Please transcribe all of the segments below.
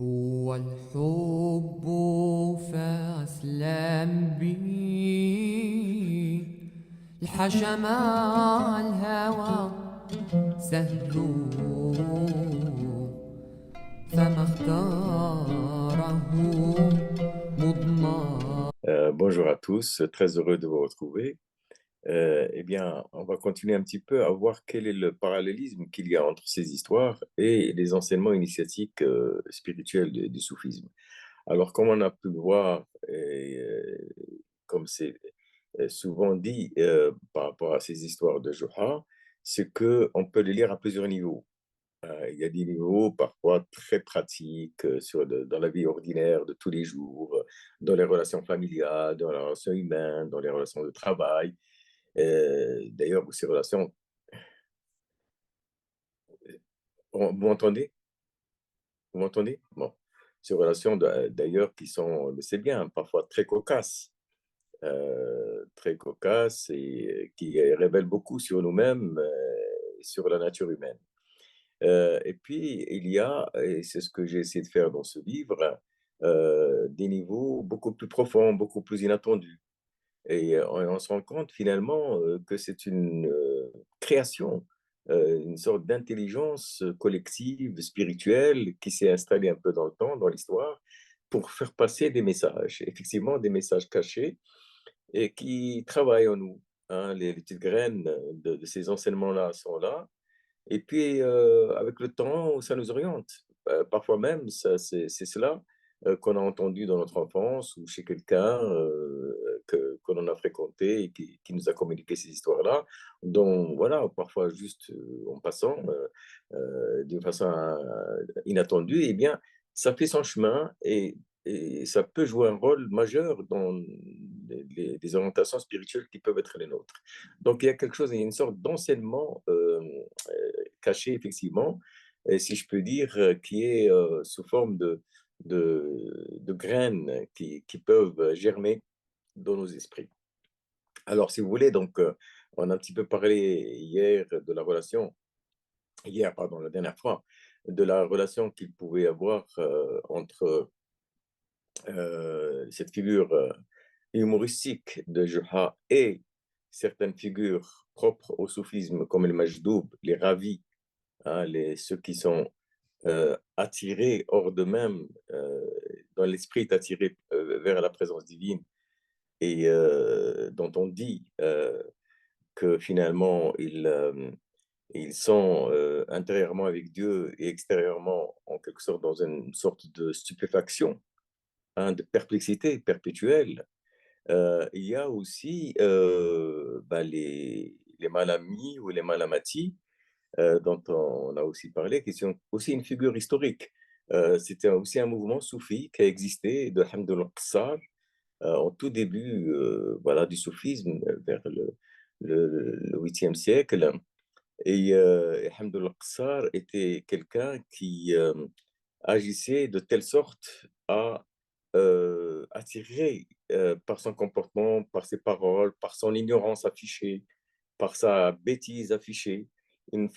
هو الحب فأسلم بي الحشا مع الهوى سهل فما اختاره مضمار. Bonjour à tous, très heureux de vous retrouver. Eh bien, on va continuer un petit peu à voir quel est le parallélisme qu'il y a entre ces histoires et les enseignements initiatiques spirituels du soufisme. Alors, comme on a pu le voir, et comme c'est souvent dit par rapport à ces histoires de Joha, c'est qu'on peut les lire à plusieurs niveaux. Il y a des niveaux parfois très pratiques dans la vie ordinaire de tous les jours, dans les relations familiales, dans les relations humaines, dans les relations de travail. D'ailleurs, ces relations, vous m'entendez? Vous m'entendez? Bon. Ces relations, d'ailleurs, qui sont, c'est bien, parfois très cocasses et qui révèlent beaucoup sur nous-mêmes, et sur la nature humaine. Et puis, il y a, et c'est ce que j'ai essayé de faire dans ce livre, des niveaux beaucoup plus profonds, beaucoup plus inattendus. Et on se rend compte finalement que c'est une création, une sorte d'intelligence collective, spirituelle, qui s'est installée un peu dans le temps, dans l'histoire, pour faire passer des messages, effectivement des messages cachés, et qui travaillent en nous. Hein. Les petites graines de ces enseignements-là sont là, et puis, avec le temps, ça nous oriente. Parfois même, c'est cela qu'on a entendu dans notre enfance ou chez quelqu'un que l'on a fréquenté et qui nous a communiqué ces histoires-là, dont, voilà, parfois juste en passant, d'une façon inattendue, eh bien, ça fait son chemin et ça peut jouer un rôle majeur dans les orientations spirituelles qui peuvent être les nôtres. Donc, il y a quelque chose, il y a une sorte d'enseignement caché, effectivement, et si je peux dire, qui est sous forme de graines qui peuvent germer dans nos esprits. Alors, si vous voulez, donc, on a un petit peu parlé hier, pardon, la dernière fois, de la relation qu'il pouvait y avoir entre cette figure humoristique de Juha et certaines figures propres au soufisme, comme le Majdoub, les ravis, hein, ceux qui sont attirés hors d'eux-mêmes, dont l'esprit est attiré vers la présence divine et dont on dit que finalement ils sont intérieurement avec Dieu et extérieurement en quelque sorte dans une sorte de stupéfaction, hein, de perplexité perpétuelle. Il y a aussi les malamis ou les malamatis dont on a aussi parlé, qui sont aussi une figure historique. C'était aussi un mouvement soufi qui a existé de Hamdul Qassar au tout début voilà, du soufisme vers le 8e siècle. Et Hamdul Qassar était quelqu'un qui agissait de telle sorte à attirer par son comportement, par ses paroles, par son ignorance affichée, par sa bêtise affichée, une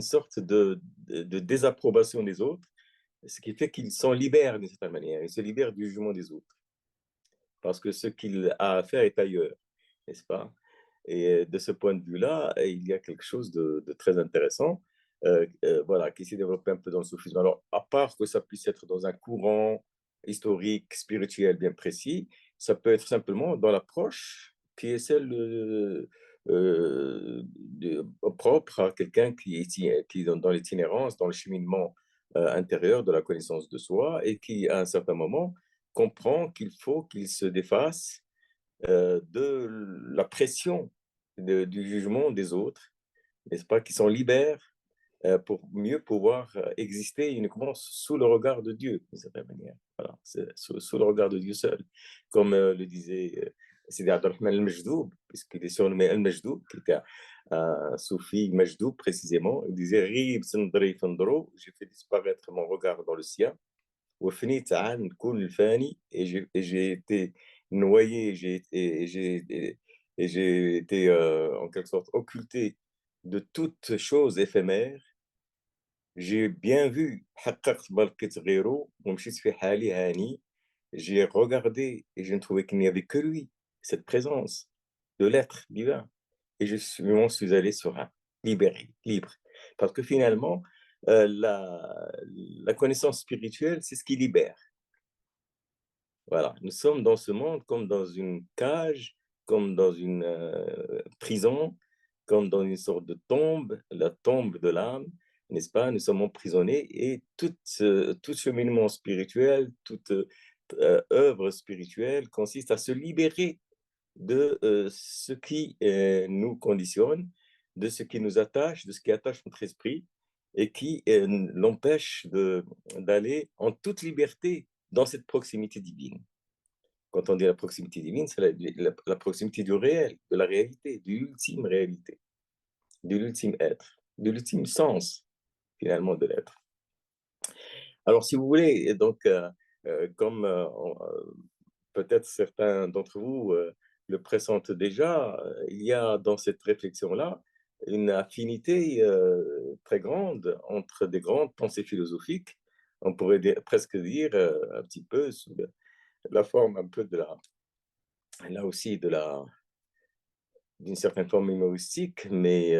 sorte de désapprobation des autres, ce qui fait qu'il s'en libère d'une certaine manière, il se libère du jugement des autres, parce que ce qu'il a à faire est ailleurs, n'est-ce pas? Et de ce point de vue-là, il y a quelque chose de très intéressant, voilà, qui s'est développé un peu dans le soufisme. Alors, à part que ça puisse être dans un courant historique, spirituel bien précis, ça peut être simplement dans l'approche qui est celle propre à quelqu'un qui est dans l'itinérance, dans le cheminement intérieur de la connaissance de soi et qui, à un certain moment, comprend qu'il faut qu'il se défasse de la pression du jugement des autres, n'est-ce pas, qui s'en libèrent pour mieux pouvoir exister uniquement sous le regard de Dieu, d'une certaine manière. Voilà, c'est sous le regard de Dieu seul. Comme le disait Sidi Abdelrahman al-Majdoub, puisqu'il est surnommé al-Majdoub, qui était un soufi Majdoub précisément, il disait Rib sindri fandro, j'ai fait disparaître mon regard dans le sien, وفنيت عن كل فاني, et j'ai été noyé, et j'ai été en quelque sorte occulté de toute chose éphémère, j'ai bien vu حققت بركة غيره ومشيت في حالي هاني. J'ai regardé et je ne trouvais qu'il n'y avait que lui, cette présence de l'être divin. Et m'en suis allé serein, libéré, libre. Parce que finalement, la connaissance spirituelle, c'est ce qui libère. Voilà, nous sommes dans ce monde comme dans une cage, comme dans une prison, comme dans une sorte de tombe, la tombe de l'âme, n'est-ce pas? Nous sommes emprisonnés et tout cheminement spirituel, toute œuvre spirituelle consiste à se libérer de ce qui nous conditionne, de ce qui nous attache, de ce qui attache notre esprit et qui l'empêche d'aller en toute liberté dans cette proximité divine. Quand on dit la proximité divine, c'est la proximité du réel, de la réalité, de l'ultime réalité, de l'ultime être, de l'ultime sens finalement de l'être. Alors si vous voulez, donc comme peut-être certains d'entre vous le pressentent déjà, il y a dans cette réflexion-là une affinité très grande entre des grandes pensées philosophiques, on pourrait presque dire un petit peu sous la forme un peu de là aussi d'une certaine forme humoristique, mais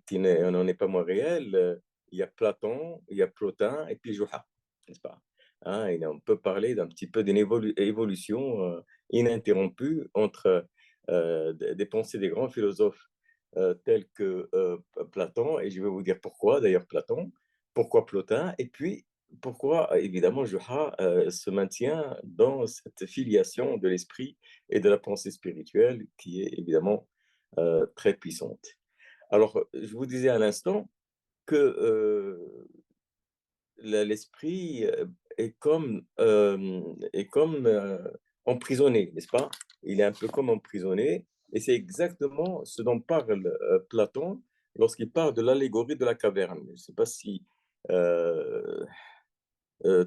qui n'en est pas moins réelle. Il y a Platon, il y a Plotin et puis Juha, n'est-ce pas? Hein, et on peut parler d'un petit peu d'une évolution ininterrompue entre des pensées des grands philosophes tels que Platon, et je vais vous dire pourquoi d'ailleurs Platon, pourquoi Plotin, et puis pourquoi évidemment Juha se maintient dans cette filiation de l'esprit et de la pensée spirituelle qui est évidemment très puissante. Alors, je vous disais à l'instant que l'esprit est comme emprisonné, n'est-ce pas? Il est un peu comme emprisonné, et c'est exactement ce dont parle Platon lorsqu'il parle de l'allégorie de la caverne. Je ne sais pas si euh, euh,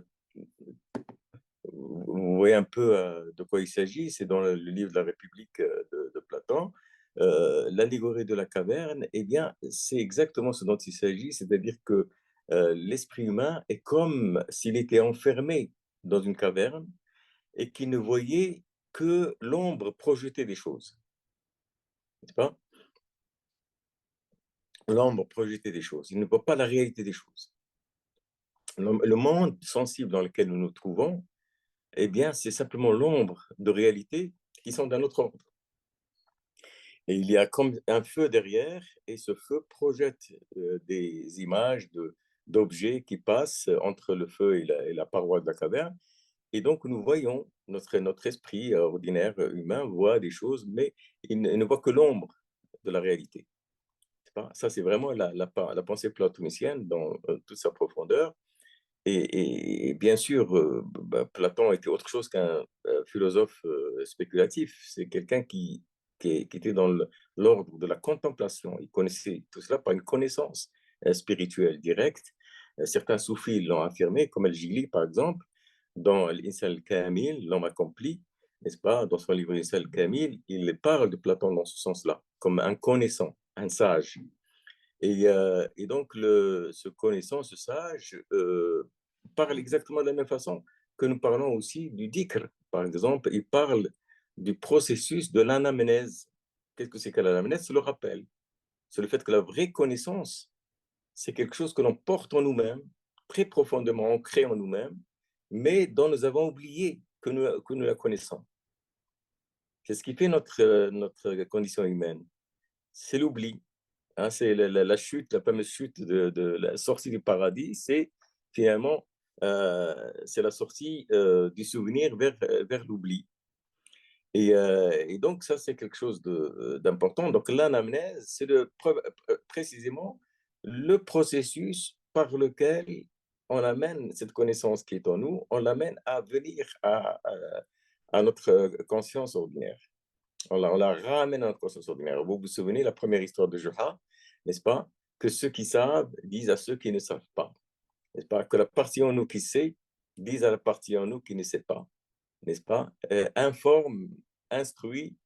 vous voyez un peu de quoi il s'agit, c'est dans le livre de la République de Platon. L'allégorie de la caverne, eh bien, c'est exactement ce dont il s'agit, c'est-à-dire que l'esprit humain est comme s'il était enfermé dans une caverne et qu'il ne voyait que l'ombre projetée des choses, n'est-ce pas? L'ombre projetée des choses. Il ne voit pas la réalité des choses. Le monde sensible dans lequel nous nous trouvons, eh bien, c'est simplement l'ombre de réalité qui sont d'un autre ordre. Et il y a comme un feu derrière, et ce feu projette des images d'objets qui passent entre le feu et la paroi de la caverne. Et donc, nous voyons, notre esprit ordinaire humain voit des choses, mais il ne voit que l'ombre de la réalité. Ça, c'est vraiment la pensée platonicienne dans toute sa profondeur. Et bien sûr, Platon était autre chose qu'un philosophe spéculatif. C'est quelqu'un qui était dans l'ordre de la contemplation. Il connaissait tout cela par une connaissance spirituelle directe. Certains soufis l'ont affirmé, comme El-Jili, par exemple, dans l'Insan al-Kamil, l'homme accompli, n'est-ce pas? Dans son livre L'Insan al-Kamil, il parle de Platon dans ce sens-là, comme un connaissant, un sage. Et donc, ce connaissant, ce sage, parle exactement de la même façon que nous parlons aussi du dhikr. Par exemple, il parle du processus de l'anamnèse. Qu'est-ce que c'est que l'anamnèse? C'est le rappel. C'est le fait que la vraie connaissance, c'est quelque chose que l'on porte en nous-mêmes, très profondément ancré en nous-mêmes, mais dont nous avons oublié que nous la connaissons. C'est ce qui fait notre condition humaine. C'est l'oubli. Hein, c'est la chute, la fameuse chute de la sortie du paradis, c'est finalement c'est la sortie du souvenir vers l'oubli. Et donc, ça, c'est quelque chose d'important. Donc, l'anamnèse, c'est précisément le processus par lequel on amène cette connaissance qui est en nous, on l'amène à venir à notre conscience ordinaire. On la ramène à notre conscience ordinaire. Vous vous souvenez, la première histoire de Juha, n'est-ce pas? Que ceux qui savent disent à ceux qui ne savent pas. N'est-ce pas? Que la partie en nous qui sait dise à la partie en nous qui ne sait pas. N'est-ce pas? Informe, instruit,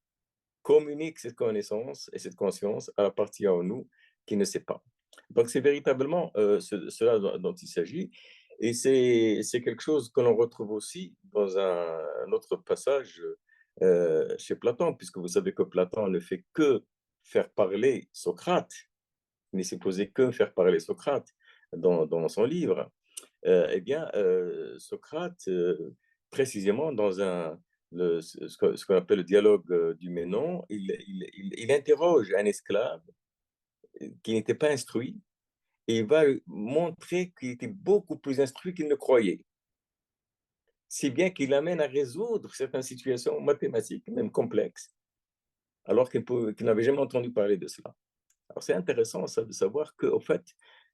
communique cette connaissance et cette conscience à la partie en nous qui ne sait pas. Donc c'est véritablement, cela dont il s'agit et c'est quelque chose que l'on retrouve aussi dans un autre passage, chez Platon, puisque vous savez que Platon ne fait que faire parler Socrate. Il n'est supposé que faire parler Socrate dans son livre. Eh bien, Socrate, précisément dans ce qu'on appelle le dialogue, du Ménon, il interroge un esclave, qui n'était pas instruit et il va montrer qu'il était beaucoup plus instruit qu'il ne croyait. Si bien qu'il l'amène à résoudre certaines situations mathématiques, même complexes, alors qu'il n'avait jamais entendu parler de cela. Alors c'est intéressant ça de savoir qu'au fait,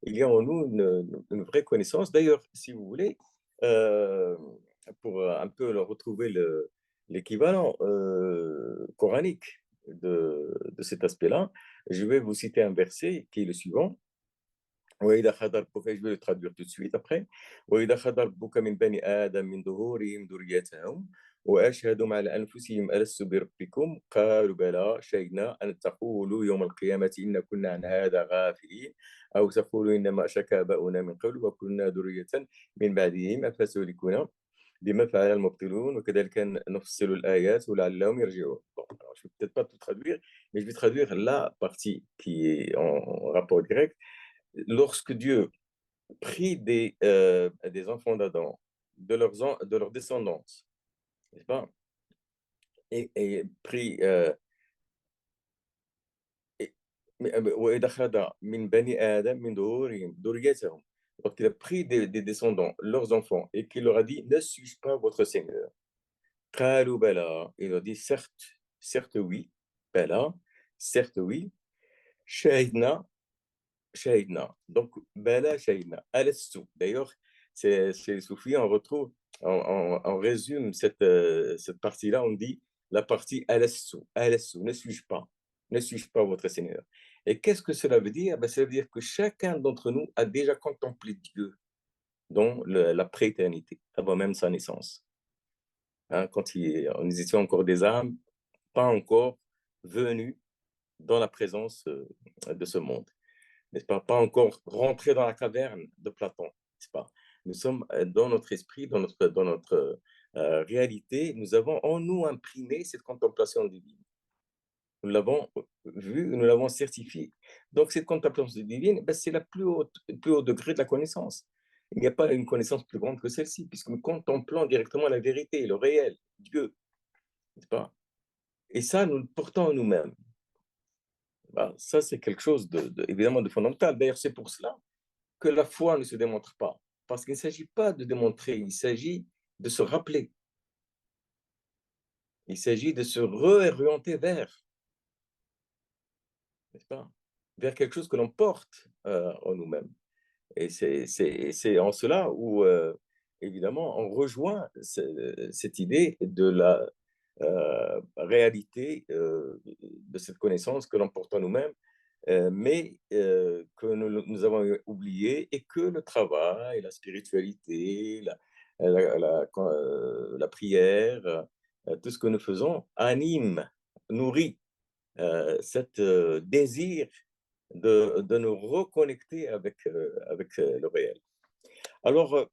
il y a en nous une vraie connaissance. D'ailleurs, si vous voulez, heu, pour un peu retrouver l'équivalent, coranique de cet aspect-là, je vais vous citer un verset qui est le suivant. وإذا أخذ ربك je vais le traduire tout de suite après. وإذا أخذ ربك من بني آدم من ظهورهم ذريتهم وأشهدهم على أنفسهم ألست بربكم قالوا بلى شهدنا أن تقولوا يوم القيامة إنا كنا عن هذا غافلين أو تقولوا إنما أشرك آباؤنا من قبل وكنا ذرية من بعدهم أفتهلكون بما فعل المبطلون وكذلك نفصل الآيات ولعلهم يرجعون. Bon, alors je ne vais peut-être pas tout traduire, mais je vais traduire la partie qui est en rapport direct. Lorsque Dieu prit des enfants d'Adam, de leur descendance, n'est-ce pas? Et prit, et وإذ أخذ من بني آدم من ظهورهم ذريتهم. Donc il a pris des descendants, leurs enfants, et qu'il leur a dit: Ne suis-je pas votre Seigneur? قالوا بلى. Il leur dit: Certes, certes oui, بلى, certes oui, شهدنا. Shahidna. Donc, Bala Shahidna. Alastu. D'ailleurs, c'est chez les soufis, on retrouve, on résume cette partie-là, on dit la partie Alastu. Alastu, ne suis-je pas votre Seigneur? Et qu'est-ce que cela veut dire? Ben, ça veut dire que chacun d'entre nous a déjà contemplé Dieu dans la prééternité, avant même sa naissance. Hein, quand nous étions encore des âmes, pas encore venus dans la présence de ce monde. N'est-ce pas? Pas encore rentré dans la caverne de Platon, n'est-ce pas? Nous sommes dans notre esprit, dans notre réalité, nous avons en nous imprimé cette contemplation divine. Nous l'avons vu, nous l'avons certifié. Donc cette contemplation divine, ben, c'est le plus haut degré de la connaissance. Il n'y a pas une connaissance plus grande que celle-ci, puisque nous contemplons directement la vérité, le réel, Dieu, n'est-ce pas? Et ça, nous le portons en nous-mêmes. Ben, ça, c'est quelque chose évidemment de fondamental. D'ailleurs, c'est pour cela que la foi ne se démontre pas. Parce qu'il ne s'agit pas de démontrer, il s'agit de se rappeler. Il s'agit de se réorienter vers, n'est-ce pas? Vers quelque chose que l'on porte en nous-mêmes. Et c'est en cela où, évidemment, on rejoint cette idée de la réalité de cette connaissance que l'on porte en nous-mêmes, mais que nous avons oublié et que le travail, la spiritualité, la prière, tout ce que nous faisons anime, nourrit cet désir de nous reconnecter avec le réel. Alors,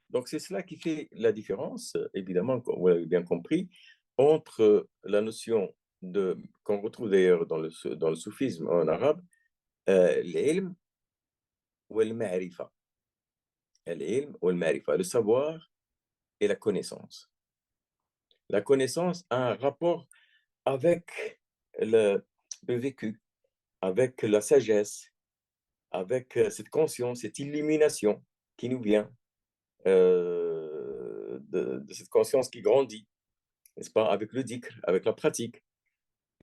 donc c'est cela qui fait la différence, évidemment, comme vous l'avez bien compris, entre la notion qu'on retrouve d'ailleurs dans le soufisme en arabe, l'ilm ou al-ma'rifa. L'ilm ou al-ma'rifa, le savoir et la connaissance. La connaissance a un rapport avec le vécu, avec la sagesse, avec cette conscience, cette illumination qui nous vient de cette conscience qui grandit, n'est-ce pas, avec le dhikr, avec la pratique.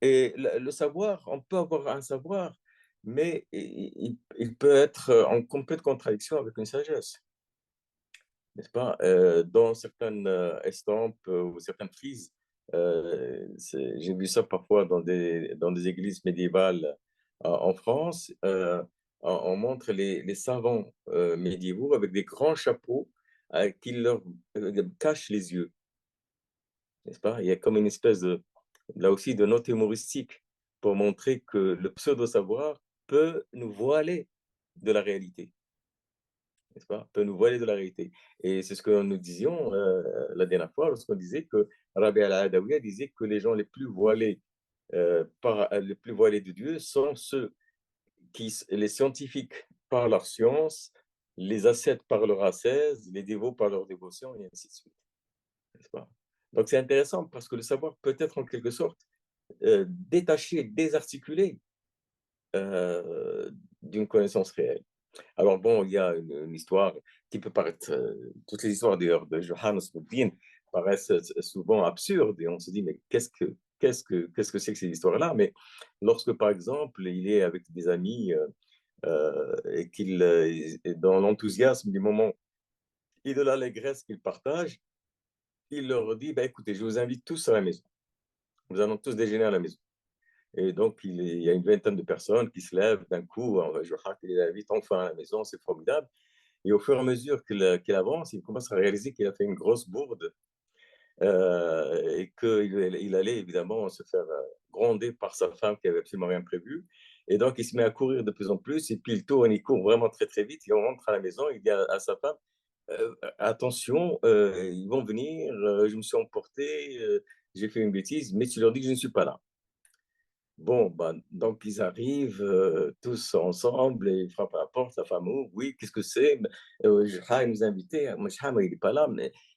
Et le savoir, on peut avoir un savoir, mais il peut être en complète contradiction avec une sagesse, n'est-ce pas? Dans certaines estampes ou certaines frises, j'ai vu ça parfois dans des églises médiévales en France. On montre les savants médiévaux avec des grands chapeaux qui leur cachent les yeux, n'est-ce pas? Il y a comme une espèce là aussi de note humoristique pour montrer que le pseudo-savoir peut nous voiler de la réalité, n'est-ce pas? Peut nous voiler de la réalité. Et c'est ce que nous disions la dernière fois, lorsqu'on disait que Rabbi al-Adawiya disait que les gens les plus voilés de Dieu sont ceux les scientifiques par leur science, les ascètes par leur ascèse, les dévots par leur dévotion, et ainsi de suite, n'est-ce pas? Donc c'est intéressant parce que le savoir peut être en quelque sorte détaché, désarticulé d'une connaissance réelle. Alors bon, il y a une histoire qui peut paraître, toutes les histoires d'ailleurs de Johannes Budin paraissent souvent absurdes et on se dit, mais qu'est-ce que c'est que ces histoires-là? Mais lorsque, par exemple, il est avec des amis et qu'il est dans l'enthousiasme du moment et de l'allégresse qu'il partage, il leur dit, bah, écoutez, je vous invite tous à la maison. Nous allons tous déjeuner à la maison. Et donc, il y a une vingtaine de personnes qui se lèvent d'un coup. Joachim les invite enfin à la maison, c'est formidable. Et au fur et à mesure qu'il avance, il commence à réaliser qu'il a fait une grosse bourde et qu'il allait évidemment se faire gronder par sa femme qui avait absolument rien prévu. Et donc, il se met à courir de plus en plus. Et puis, il tourne, il court vraiment très, très vite. Et on rentre à la maison. Il dit à sa femme, attention, ils vont venir, je me suis emporté, j'ai fait une bêtise, mais tu leur dis que je ne suis pas là. Bon, ben, donc ils arrivent tous ensemble et ils frappent à la porte, sa femme ouvre, oui, qu'est-ce que c'est? Jahra nous a invités, moi Jahra, il n'est pas là,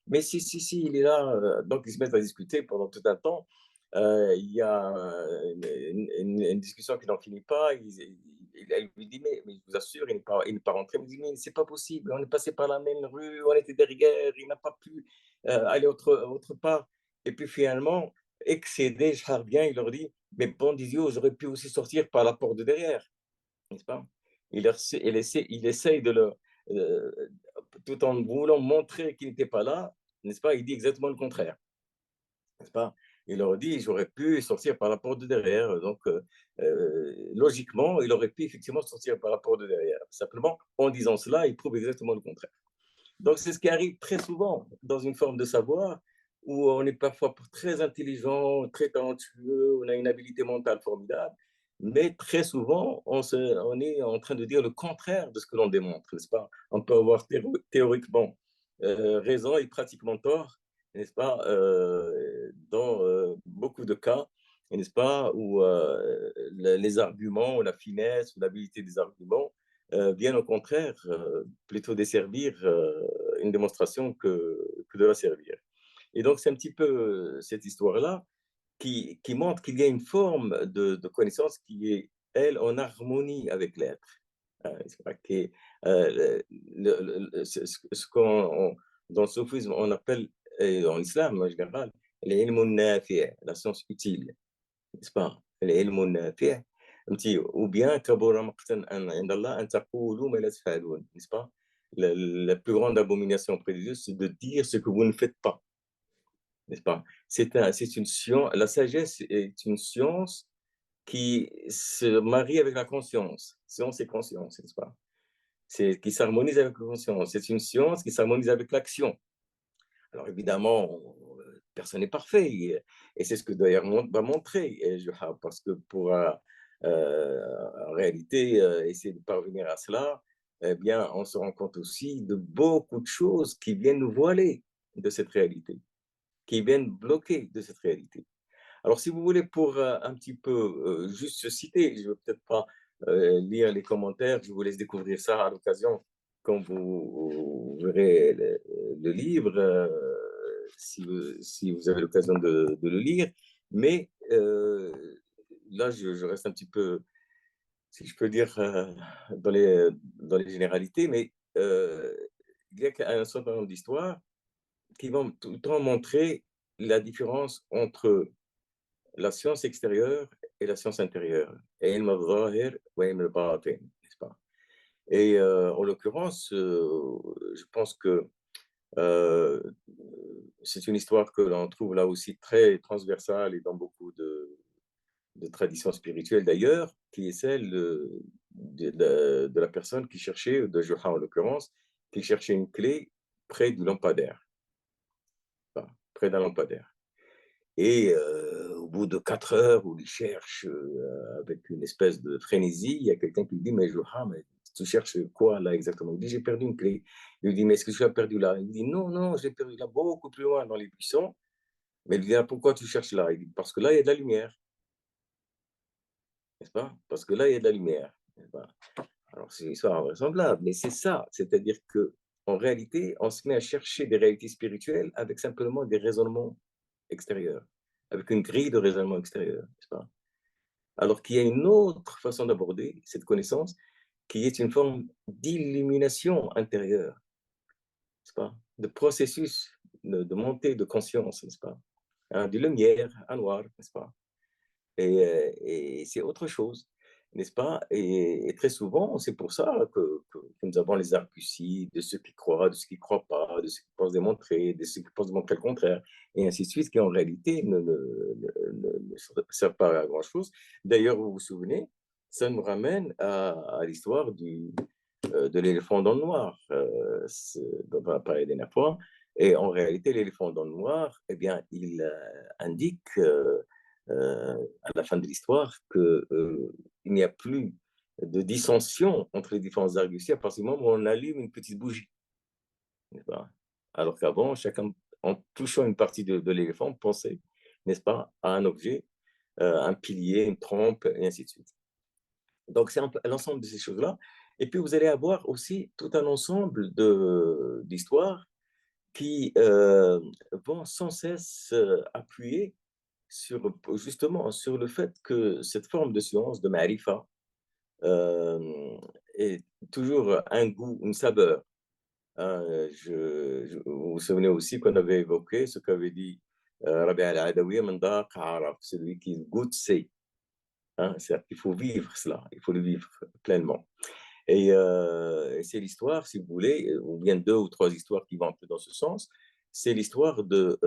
mais si, il est là. Donc ils se mettent à discuter pendant tout un temps. Il y a une discussion qui n'en finit pas. Elle lui dit, mais je vous assure, il n'est pas rentré. Il me dit, mais c'est pas possible, on est passé par la même rue, on était derrière, il n'a pas pu aller autre part. Et puis finalement, excédé, Jahra vient, il leur dit, mais Bondizio, j'aurais pu aussi sortir par la porte de derrière, n'est-ce pas? Il essaye de le, euh, tout en voulant montrer qu'il n'était pas là, n'est-ce pas? Il dit exactement le contraire, n'est-ce pas? Il leur dit, j'aurais pu sortir par la porte de derrière. Donc, logiquement, il aurait pu effectivement sortir par la porte de derrière. Simplement, en disant cela, il prouve exactement le contraire. Donc, c'est ce qui arrive très souvent dans une forme de savoir où on est parfois très intelligent, très talentueux, on a une habileté mentale formidable, mais très souvent, on est en train de dire le contraire de ce que l'on démontre, n'est-ce pas? On peut avoir théoriquement raison et pratiquement tort, n'est-ce pas? Dans beaucoup de cas, n'est-ce pas? Où les arguments, la finesse, l'habilité des arguments viennent au contraire plutôt desservir une démonstration que de la servir. Et donc, c'est un petit peu cette histoire-là qui montre qu'il y a une forme de connaissance qui est, elle, en harmonie avec l'être. C'est vrai que ce qu'on, dans le soufisme, on appelle, et en islam en général, la science utile, n'est-ce pas? العلم النافع فهمتي ou bien كبر مقتا عند الله أن تقولوا ما لا تفعلون, n'est-ce pas? La plus grande abomination auprès de Dieu, c'est de dire ce que vous ne faites pas, n'est-ce pas? C'est une science, la sagesse est une science qui se marie avec la conscience, science et conscience, n'est-ce pas? C'est qui s'harmonise avec la conscience. C'est une science qui s'harmonise avec l'action. Alors évidemment, personne n'est parfait et c'est ce que d'ailleurs va montrer Juha, parce que pour en réalité essayer de parvenir à cela, eh bien, on se rend compte aussi de beaucoup de choses qui viennent nous voiler de cette réalité, qui viennent bloquer de cette réalité. Alors, si vous voulez, pour un petit peu juste citer, je ne vais peut-être pas lire les commentaires, je vous laisse découvrir ça à l'occasion quand vous verrez le livre, si vous avez l'occasion de le lire. Mais là, je reste un petit peu, si je peux dire, dans les généralités, mais il y a un certain nombre d'histoires qui vont tout le temps montrer la différence entre la science extérieure et la science intérieure. علم الظاهر وعلم الباطن, n'est-ce pas? Et en l'occurrence, je pense que euh, c'est une histoire que l'on trouve là aussi très transversale et dans beaucoup de traditions spirituelles d'ailleurs, qui est celle de la personne qui cherchait, de Johann en l'occurrence, qui cherchait une clé près du lampadaire, enfin, près d'un lampadaire. Et au bout de 4 heures où il cherche avec une espèce de frénésie, il y a quelqu'un qui lui dit: «Mais Johan, mais tu cherches quoi là exactement?» Il dit: «J'ai perdu une clé». Il lui dit: «Mais est-ce que tu l'as perdue là?» Il dit: «Non, non, j'ai perdu là, beaucoup plus loin dans les buissons». Mais il lui dit: «Ah, pourquoi tu cherches là?» Il dit: «Parce que là, il y a de la lumière, n'est-ce pas? Parce que là, il y a de la lumière, n'est-ce pas?» Alors c'est une histoire invraisemblable, mais c'est ça, c'est-à-dire que en réalité, on se met à chercher des réalités spirituelles avec simplement des raisonnements extérieurs, avec une grille de raisonnement extérieur, n'est-ce pas? Alors qu'il y a une autre façon d'aborder cette connaissance qui est une forme d'illumination intérieure, n'est-ce pas? De processus de montée de conscience, n'est-ce pas? Hein, de lumière, un noir, n'est-ce pas? Et c'est autre chose, n'est-ce pas? Et très souvent, c'est pour ça que nous avons les arguties de ceux qui croient, de ceux qui ne croient pas, de ceux qui pensent démontrer, de ceux qui pensent démontrer le contraire, et ainsi de suite, qui en réalité ne servent pas à grand-chose. D'ailleurs, vous vous souvenez, ça nous ramène à l'histoire de l'éléphant dans le noir, dont on a parlé la dernière fois. Et en réalité, l'éléphant dans le noir, eh bien, il indique à la fin de l'histoire qu'il n'y a plus de dissension entre les différentes arguties à partir du moment où on allume une petite bougie, n'est-ce pas? Alors qu'avant, chacun, en touchant une partie de l'éléphant, pensait, n'est-ce pas, à un objet, un pilier, une trompe, et ainsi de suite. Donc, c'est un peu l'ensemble de ces choses-là. Et puis, vous allez avoir aussi tout un ensemble d'histoires qui vont sans cesse appuyer sur, justement, sur le fait que cette forme de science, de ma'rifa, est toujours un goût, une saveur. Hein. Vous vous souvenez aussi qu'on avait évoqué ce qu'avait dit Rabi al-Adawi, "Man daqa araf", celui qui goûte sait. Hein. C'est-à-dire qu'il faut vivre cela, il faut le vivre pleinement. Et c'est l'histoire, si vous voulez, ou bien deux ou trois histoires qui vont un peu dans ce sens. C'est l'histoire de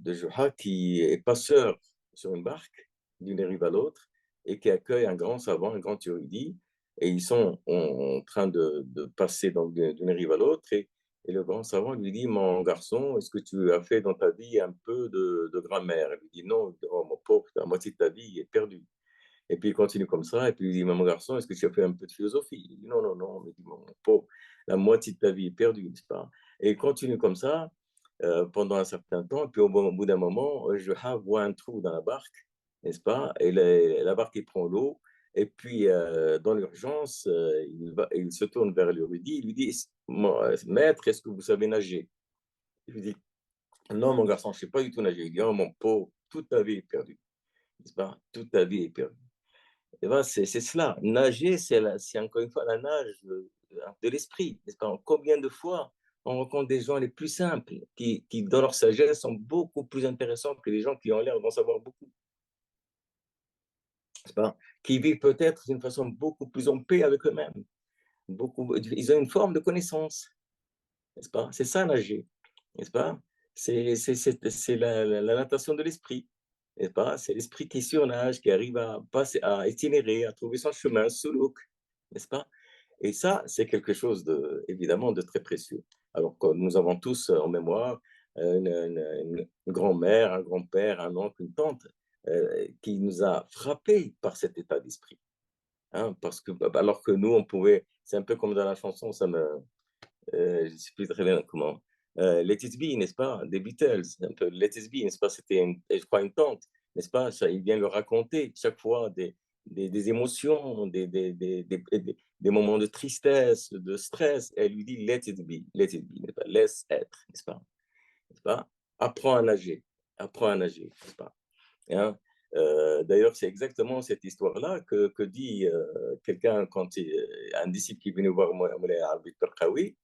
Juha qui est passeur sur une barque d'une rive à l'autre et qui accueille un grand savant, un grand érudit. Et ils sont en train de passer d'une rive à l'autre. Et le grand savant lui dit: «Mon garçon, est-ce que tu as fait dans ta vie un peu de grammaire?» Il lui dit: «Non». Il dit: «Oh, mon pauvre, la moitié de ta vie est perdue». Et puis il continue comme ça, et puis il dit: «Mais mon garçon, est-ce que tu as fait un peu de philosophie?» Il dit: «Non, non, non». Mais il dit: «Mon pauvre, la moitié de ta vie est perdue, n'est-ce pas?» Et il continue comme ça pendant un certain temps, et puis au bout d'un moment, Juha voit un trou dans la barque, n'est-ce pas? Et la barque, il prend l'eau, et puis dans l'urgence, il se tourne vers l'érudit, il lui dit: «Maître, est-ce que vous savez nager?» Il lui dit: «Non, mon garçon, je ne sais pas du tout nager». Il dit: «Oh, mon pauvre, toute ta vie est perdue, n'est-ce pas? Toute ta vie est perdue». Et ben, c'est cela. Nager, c'est encore une fois la nage de l'esprit, n'est-ce pas? Combien de fois on rencontre des gens les plus simples qui, dans leur sagesse, sont beaucoup plus intéressants que les gens qui ont l'air d'en savoir beaucoup, n'est-ce pas? Qui vivent peut-être d'une façon beaucoup plus en paix avec eux-mêmes. Ils ont une forme de connaissance, n'est-ce pas? C'est ça nager, n'est-ce pas? C'est la natation de l'esprit, n'est-ce pas? C'est l'esprit qui surnage, qui arrive à passer, à itinérer, à trouver son chemin, suluk, n'est-ce pas? Et ça, c'est quelque chose de, évidemment, de très précieux. Alors que nous avons tous en mémoire une grand-mère, un grand-père, un oncle, une tante qui nous a frappés par cet état d'esprit. Hein, parce que, alors que nous, on pouvait, c'est un peu comme dans la chanson, je ne sais plus très bien comment. Let It Be, n'est-ce pas? Des Beatles, un peu Let It Be, n'est-ce pas? C'était, je crois, une tante, n'est-ce pas? Ça, il vient le raconter chaque fois des émotions, des moments de tristesse, de stress. Elle lui dit Let It Be, n'est-ce pas? Laisse être, n'est-ce pas? N'est-ce pas? Apprends à nager, apprends à nager, n'est-ce pas? Hein. D'ailleurs, c'est exactement cette histoire-là que dit quelqu'un quand un disciple qui est venu voir Moulay Abid Tarqawi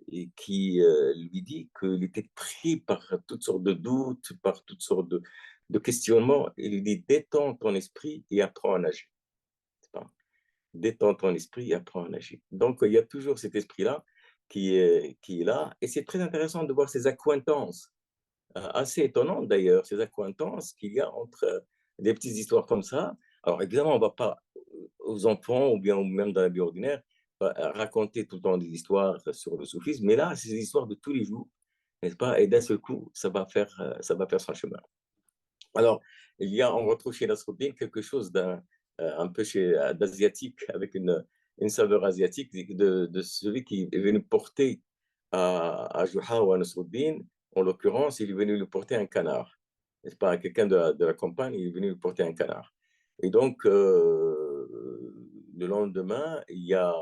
et qui lui dit qu'il était pris par toutes sortes de doutes, par toutes sortes de questionnements. Il lui dit: «Détends ton esprit et apprends à nager». C'est pas? Détends ton esprit et apprends à nager. Donc, il y a toujours cet esprit-là qui est là. Et c'est très intéressant de voir ces accointances assez étonnante d'ailleurs, ces accointances qu'il y a entre des petites histoires comme ça. Alors évidemment, on ne va pas aux enfants ou bien ou même dans la vie ordinaire raconter tout le temps des histoires sur le soufisme, mais là, c'est des histoires de tous les jours, n'est-ce pas? Et d'un seul coup, ça va faire son chemin. Alors, on retrouve chez Nasruddin quelque chose un peu d'asiatique, avec une saveur asiatique, de celui qui est venu porter à Juha ou à Nasruddin, en l'occurrence, il est venu lui porter un canard. N'est-ce pas? Quelqu'un de la campagne, il est venu lui porter un canard. Et donc, le lendemain, il y a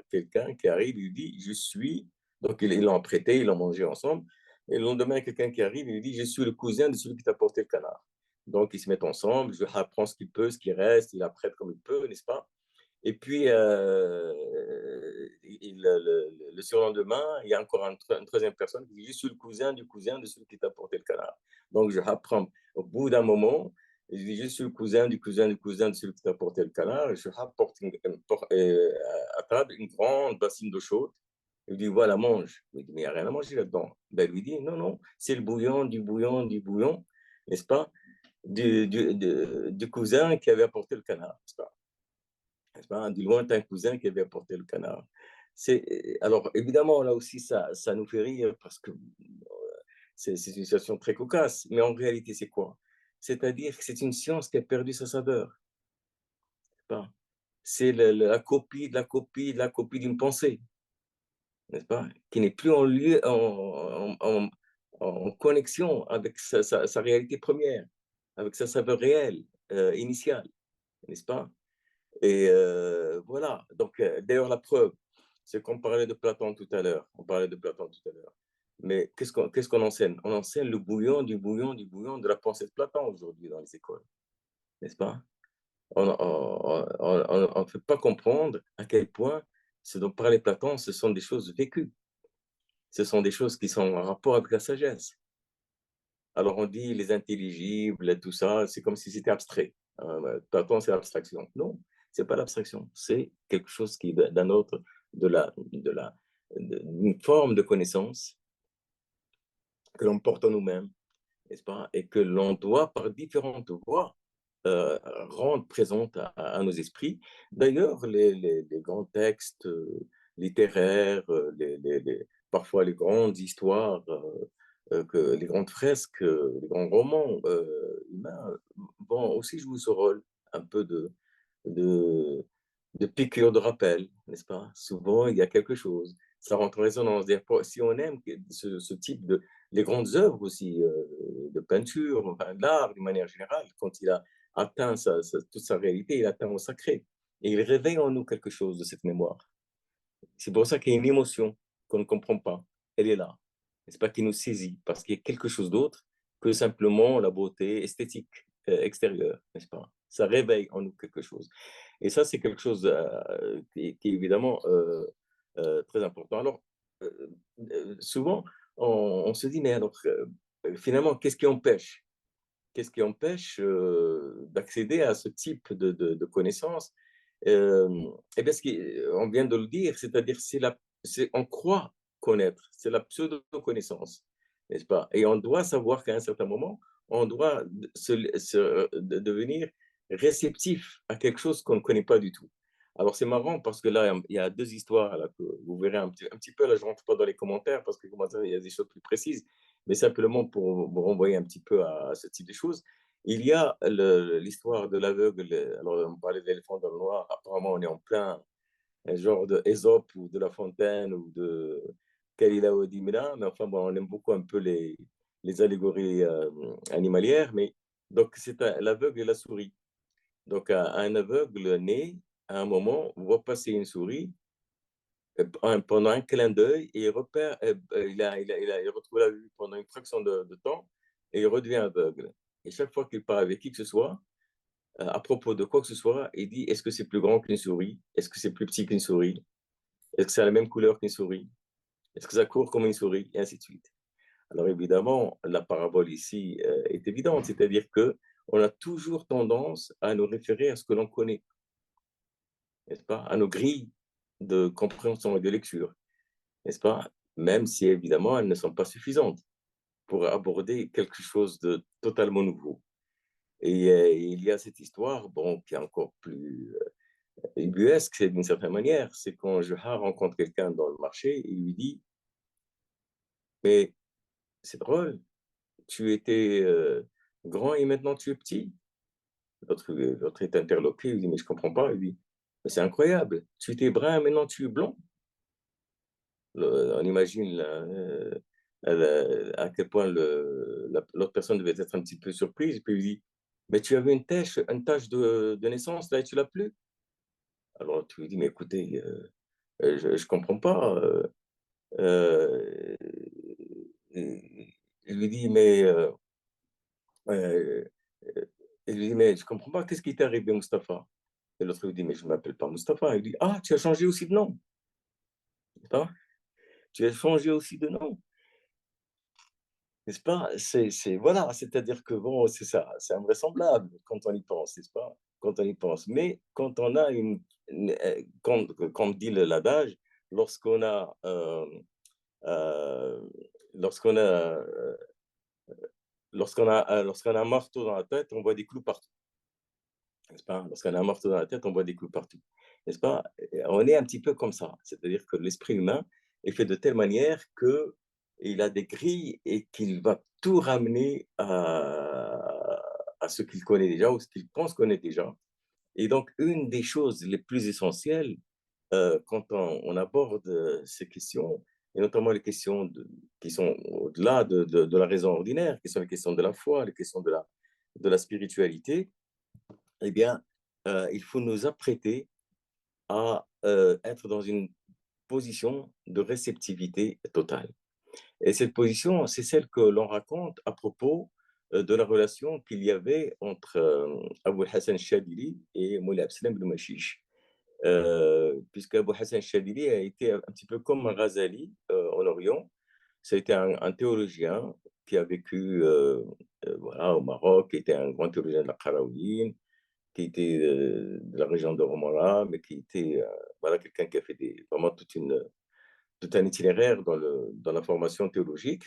quelqu'un qui arrive, il lui dit, je suis, donc ils l'ont prêté, ils l'ont mangé ensemble, et le lendemain, quelqu'un qui arrive, il lui dit, je suis le cousin de celui qui t'a porté le canard. Donc, ils se mettent ensemble, je prends ce qu'il peut, ce qui reste, il apprête comme il peut, n'est-ce pas? Et puis, le surlendemain, il y a encore une troisième personne qui dit, je suis le cousin de celui qui t'a porté le canard. Donc, je apprends, au bout d'un moment, il dit, je suis le cousin de celui qui t'a porté le canard, et je rapporte à table une grande bassine d'eau chaude. Il lui dit, voilà, mange. Il dit, mais il n'y a rien à manger là-dedans. Ben, il lui dit, non, non, c'est le bouillon, du bouillon, n'est-ce pas? Du cousin qui avait apporté le canard, n'est-ce pas, du lointain cousin qui avait apporté le canard. Alors, évidemment, là aussi, ça nous fait rire parce que c'est une situation très cocasse, mais en réalité, c'est quoi? C'est-à-dire que c'est une science qui a perdu sa saveur. C'est la copie de la copie de la copie d'une pensée, n'est-ce pas? Qui n'est plus en connexion avec sa réalité première, avec sa saveur réelle, initiale, n'est-ce pas? Et voilà. Donc, d'ailleurs, la preuve, c'est qu'on parlait de Platon tout à l'heure. On parlait de Platon tout à l'heure. Mais qu'est-ce qu'on enseigne? On enseigne le bouillon, de la pensée de Platon aujourd'hui dans les écoles, n'est-ce pas? On ne fait pas comprendre à quel point ce dont parlait Platon, ce sont des choses vécues. Ce sont des choses qui sont en rapport avec la sagesse. Alors on dit les intelligibles, tout ça, c'est comme si c'était abstrait. Platon, c'est l'abstraction. Non, c'est pas l'abstraction. C'est quelque chose qui est d'un autre, d'une forme de connaissance que l'on porte en nous-mêmes, n'est-ce pas? Et que l'on doit, par différentes voies, rendre présente à nos esprits. D'ailleurs, les grands textes littéraires, parfois les grandes histoires, les grandes fresques, les grands romans humains vont aussi jouer ce rôle un peu de, de piqûre de rappel, n'est-ce pas? Souvent, il y a quelque chose. Ça rentre en résonance. Si on aime ce type les grandes œuvres aussi de peinture, enfin, de l'art d'une manière générale, quand il a atteint toute sa réalité, il atteint au sacré. Et il réveille en nous quelque chose de cette mémoire. C'est pour ça qu'il y a une émotion qu'on ne comprend pas. Elle est là. C'est pas qui nous saisit, parce qu'il y a quelque chose d'autre que simplement la beauté esthétique extérieure, n'est-ce pas? Ça réveille en nous quelque chose. Et ça, c'est quelque chose qui est évidemment très important. Alors, souvent, on se dit, mais alors, finalement, qu'est-ce qui empêche? Qu'est-ce qui empêche d'accéder à ce type de connaissances? Eh bien, on vient de le dire, c'est-à-dire on croit connaître, c'est la pseudo-connaissance, n'est-ce pas? Et on doit savoir qu'à un certain moment, on doit devenir réceptif à quelque chose qu'on ne connaît pas du tout. Alors, c'est marrant parce que là, il y a deux histoires là, que vous verrez un petit peu. Là, je ne rentre pas dans les commentaires parce que il y a des choses plus précises, mais simplement pour vous renvoyer un petit peu à ce type de choses. Il y a l'histoire de l'aveugle. Alors, on parlait de l'éléphant dans le noir. Apparemment, on est en plein un genre de Ésope ou de La Fontaine ou de Kalila Dimina. Mais enfin, bon, on aime beaucoup un peu les allégories animalières. Mais donc, c'est l'aveugle et la souris. Donc, un aveugle né, à un moment, voit passer une souris pendant un clin d'œil et il repère, il retrouve la vue pendant une fraction de temps et il redevient aveugle. Et chaque fois qu'il parle avec qui que ce soit, à propos de quoi que ce soit, il dit est-ce que c'est plus grand qu'une souris? Est-ce que c'est plus petit qu'une souris? Est-ce que c'est la même couleur qu'une souris? Est-ce que ça court comme une souris? Et ainsi de suite. Alors évidemment, la parabole ici est évidente, c'est-à-dire que on a toujours tendance à nous référer à ce que l'on connaît, n'est-ce pas? À nos grilles de compréhension et de lecture, n'est-ce pas? Même si évidemment elles ne sont pas suffisantes pour aborder quelque chose de totalement nouveau. Et il y a cette histoire, bon, qui est encore plus ubuesque, c'est d'une certaine manière, c'est quand Juha rencontre quelqu'un dans le marché, il lui dit: «Mais c'est drôle, tu étais, grand et maintenant tu es petit». L'autre est interloqué, il dit: «Mais je comprends pas». Il dit: «Mais c'est incroyable, tu étais brun, maintenant tu es blond». On imagine là, à quel point l'autre personne devait être un petit peu surprise, puis il dit: «Mais tu avais une tache de naissance là et tu l'as plus?» Alors tu lui dis: «Mais écoutez, je comprends pas, heu», il lui dit: «Mais, heu, il lui dit: «Mais je comprends pas, qu'est-ce qui t'est arrivé Mustapha?» Et l'autre lui dit: «Mais je ne m'appelle pas Mustapha». Il dit: «Ah, tu as changé aussi de nom, n'est-ce pas? Tu as changé aussi de nom». N'est-ce pas? Voilà, c'est-à-dire que bon, c'est ça, c'est invraisemblable quand on y pense, n'est-ce pas? Quand on y pense. Mais quand on a comme dit l'adage, lorsqu'on a, heu, lorsqu'on a, lorsqu'on a un marteau dans la tête, on voit des clous partout, n'est-ce pas? Lorsqu'on a un marteau dans la tête, on voit des clous partout, n'est-ce pas? Et on est un petit peu comme ça, c'est-à-dire que l'esprit humain est fait de telle manière que il a des grilles et qu'il va tout ramener à ce qu'il connaît déjà ou ce qu'il pense connaître déjà. Et donc une des choses les plus essentielles, quand on aborde, ces questions et notamment les questions qui sont au-delà de la raison ordinaire, qui sont les questions de la foi, les questions de la spiritualité, eh bien, il faut nous apprêter à, être dans une position de réceptivité totale. Et cette position, c'est celle que l'on raconte à propos, de la relation qu'il y avait entre, Abou Hassan Chadili et Moulay Abdeslam Ben Mashish. Puisque Abou Hassan Chadili a été un petit peu comme Ghazali, en Orient. Ça a été un théologien qui a vécu, voilà, au Maroc, qui était un grand théologien de la Qarawiyyin, qui était, de la région de Ramallah, mais qui était, voilà, quelqu'un qui a fait vraiment tout un itinéraire dans la formation théologique,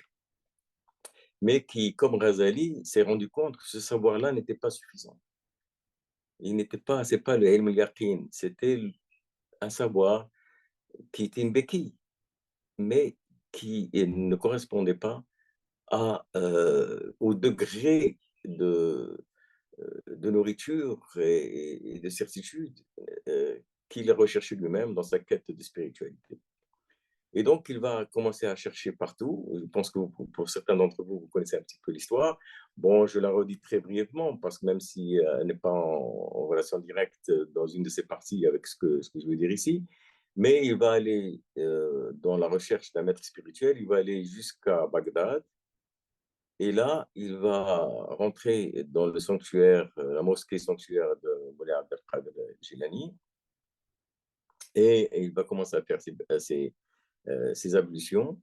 mais qui, comme Ghazali, s'est rendu compte que ce savoir-là n'était pas suffisant. Il n'était pas, c'est pas le ilm al-yaqin, c'était un savoir qui était une béquille, mais qui ne correspondait pas au degré de nourriture et de certitude qu'il a recherché lui-même dans sa quête de spiritualité. Et donc, il va commencer à chercher partout. Je pense que pour certains d'entre vous, vous connaissez un petit peu l'histoire. Bon, je la redis très brièvement parce que même si elle n'est pas en relation directe dans une de ces parties avec ce que je veux dire ici, mais il va aller dans la recherche d'un maître spirituel, il va aller jusqu'à Bagdad. Et là, il va rentrer dans le sanctuaire, la mosquée sanctuaire de Moulay Abdelkader Jilani, et il va commencer à faire ses ablutions.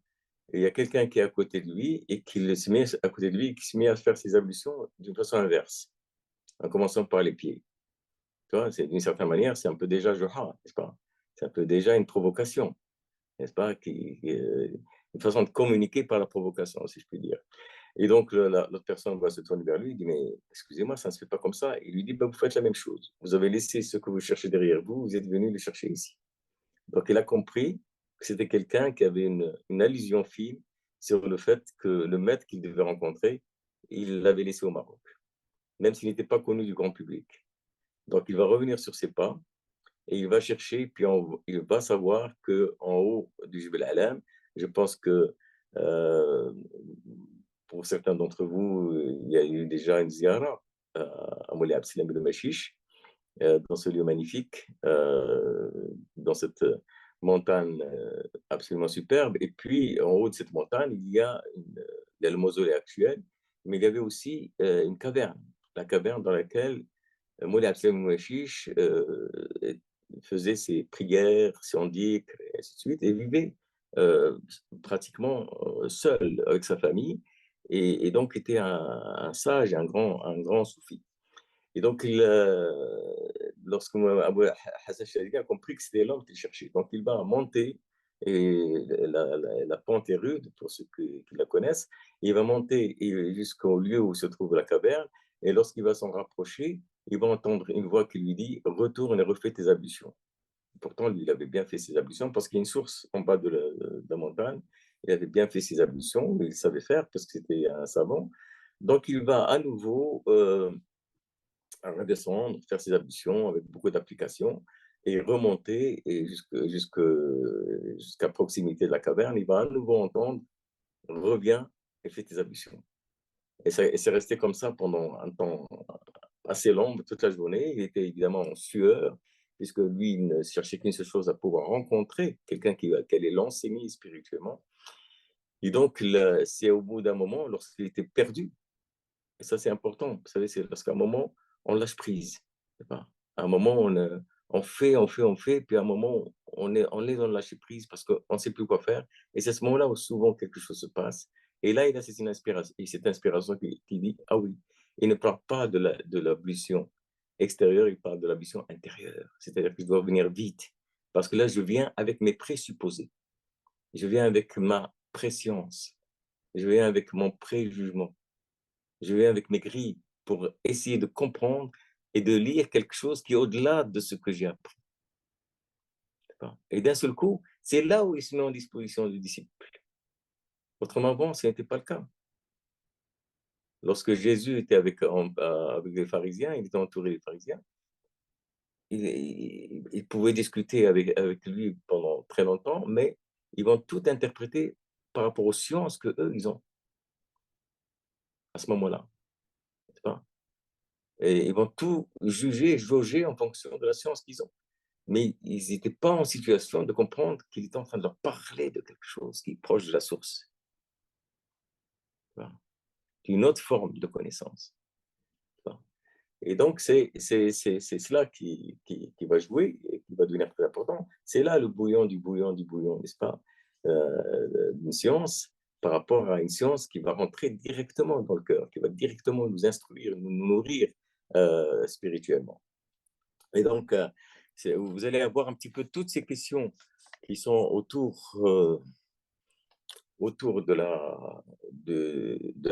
Et il y a quelqu'un qui est à côté de lui et qui se met à côté de lui et qui se met à faire ses ablutions d'une façon inverse, en commençant par les pieds. Tu vois, d'une certaine manière, c'est un peu déjà Joha, n'est-ce pas? C'est un peu déjà une provocation, n'est-ce pas? Une façon de communiquer par la provocation, si je puis dire. Et donc, l'autre personne va se tourner vers lui, il dit: «Mais excusez-moi, ça ne se fait pas comme ça». Il lui dit: «Bah, vous faites la même chose. Vous avez laissé ce que vous cherchez derrière vous, vous êtes venu le chercher ici». Donc, il a compris que c'était quelqu'un qui avait une allusion fine sur le fait que le maître qu'il devait rencontrer, il l'avait laissé au Maroc, même s'il n'était pas connu du grand public. Donc, il va revenir sur ses pas et il va chercher, puis il va savoir qu'en haut du Jebel Alam, je pense que euh, pour certains d'entre vous, il y a eu déjà une ziyara à Moulay Abdeslam de Machiche, dans ce lieu magnifique, dans cette montagne absolument superbe. Et puis, en haut de cette montagne, il y a le mausolée actuel, mais il y avait aussi une caverne, la caverne dans laquelle Moulay Abdeslam de Machiche faisait ses prières, ses dhikr, et ainsi de suite, et vivait pratiquement seul avec sa famille, et donc était un sage, un grand soufi. Et donc, lorsque Abou Hassan Chadili a compris que c'était l'homme qu'il cherchait, donc il va monter, et la pente est rude pour ceux qui la connaissent, il va monter jusqu'au lieu où se trouve la caverne, et lorsqu'il va s'en rapprocher, il va entendre une voix qui lui dit: «Retourne et refais tes ablutions». Pourtant, lui, il avait bien fait ses ablutions parce qu'il y a une source en bas de la montagne. Il avait bien fait ses ablutions, il savait faire parce que c'était un savant. Donc il va à nouveau, redescendre, faire ses ablutions avec beaucoup d'applications et remonter et jusqu'à proximité de la caverne. Il va à nouveau entendre: «Reviens et fais tes ablutions». Et c'est resté comme ça pendant un temps assez long, toute la journée. Il était évidemment en sueur, puisque lui, il ne cherchait qu'une seule chose, à pouvoir rencontrer quelqu'un qui allait l'enseigner spirituellement. Et donc, c'est au bout d'un moment, lorsqu'il était perdu, et ça c'est important, vous savez, c'est parce qu'à un moment, on lâche prise. C'est pas? À un moment, on fait, puis à un moment, on est dans le lâcher prise parce qu'on ne sait plus quoi faire. Et c'est à ce moment-là où souvent quelque chose se passe. Et là, il a cette inspiration qui dit: «Ah oui», il ne parle pas de l'ablution extérieure, il parle de l'ablution intérieure. C'est-à-dire que je dois venir vite, parce que là, je viens avec mes présupposés, je viens avec ma prescience, je viens avec mon préjugement, je viens avec mes grilles pour essayer de comprendre et de lire quelque chose qui est au-delà de ce que j'ai appris. Et d'un seul coup, c'est là où il se met en disposition du disciple. Autrement, avant, ce n'était pas le cas. Lorsque Jésus était avec les pharisiens, il était entouré des pharisiens, il pouvait discuter avec lui pendant très longtemps, mais ils vont tout interpréter par rapport aux sciences que eux ils ont à ce moment-là, n'est-ce pas? Et ils vont tout juger, jauger en fonction de la science qu'ils ont. Mais ils n'étaient pas en situation de comprendre qu'il était en train de leur parler de quelque chose qui est proche de la source, voilà, d'une autre forme de connaissance, voilà. Et donc c'est cela qui va jouer et qui va devenir très important. C'est là le bouillon du bouillon du bouillon, n'est-ce pas? D'une science par rapport à une science qui va rentrer directement dans le cœur, qui va directement nous instruire, nous nourrir, spirituellement. Et donc, vous allez avoir un petit peu toutes ces questions qui sont autour de la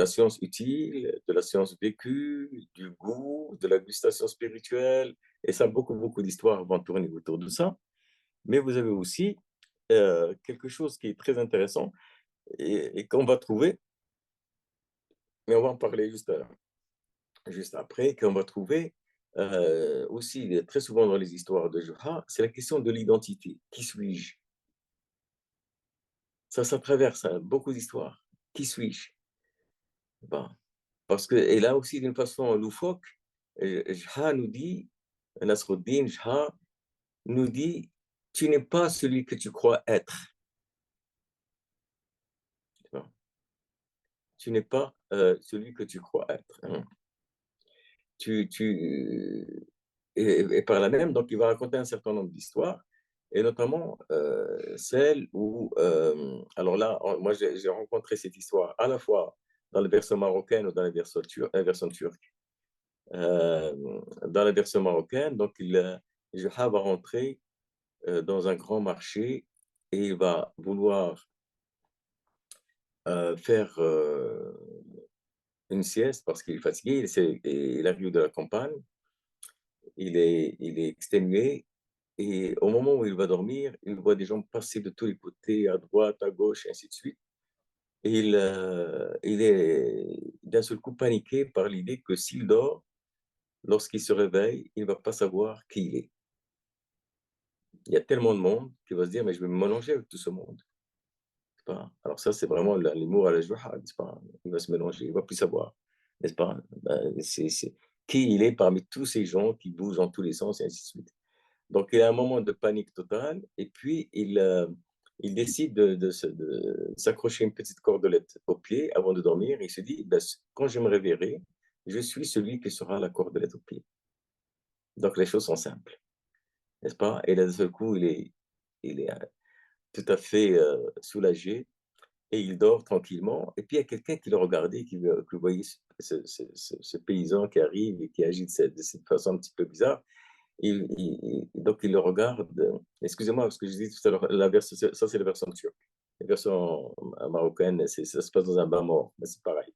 science utile, de la science vécue, du goût, de la gustation spirituelle. Et ça, beaucoup, beaucoup d'histoires vont tourner autour de ça. Mais vous avez aussi quelque chose qui est très intéressant et qu'on va trouver, mais on va en parler juste après, qu'on va trouver aussi très souvent dans les histoires de Juha, c'est la question de l'identité. Qui suis-je? Ça traverse beaucoup d'histoires. Qui suis-je? Bon, parce que, et là aussi, d'une façon loufoque, Jha nous dit, Nasruddin Jha nous dit, tu n'es pas celui que tu crois être. Bon, tu n'es pas celui que tu crois être, hein. Tu, tu, et par là même, donc il va raconter un certain nombre d'histoires, et notamment celle où, alors là, moi j'ai rencontré cette histoire à la fois dans la version marocaine ou dans la version turque. Euh, dans la version marocaine, donc Juha va rentrer dans un grand marché et il va vouloir faire une sieste parce qu'il est fatigué, il arrive de la campagne, il est exténué. Et au moment où il va dormir, il voit des gens passer de tous les côtés, à droite, à gauche, et ainsi de suite. Et il est d'un seul coup paniqué par l'idée que s'il dort, lorsqu'il se réveille, il ne va pas savoir qui il est. Il y a tellement de monde qu'il va se dire, mais je vais me mélanger avec tout ce monde. C'est pas? Alors ça, c'est vraiment l'humour à la joie, n'est-ce pas? Il va se mélanger, il ne va plus savoir, n'est-ce pas? Ben, c'est qui il est parmi tous ces gens qui bougent dans tous les sens, et ainsi de suite. Donc, il y a un moment de panique totale, et puis il décide de s'accrocher une petite cordelette au pied avant de dormir. Et il se dit, ben, quand je me réveillerai, je suis celui qui sera la cordelette au pied. Donc, les choses sont simples, n'est-ce pas? Et là, d'un seul coup, il est tout à fait soulagé et il dort tranquillement. Et puis, il y a quelqu'un qui le regardait, qui voyait ce paysan qui arrive et qui agit de cette façon un petit peu bizarre. Donc, il le regarde. Excusez-moi, parce que je dis tout à l'heure, ça, c'est la version turque. La version marocaine, ça se passe dans un bain mais c'est pareil.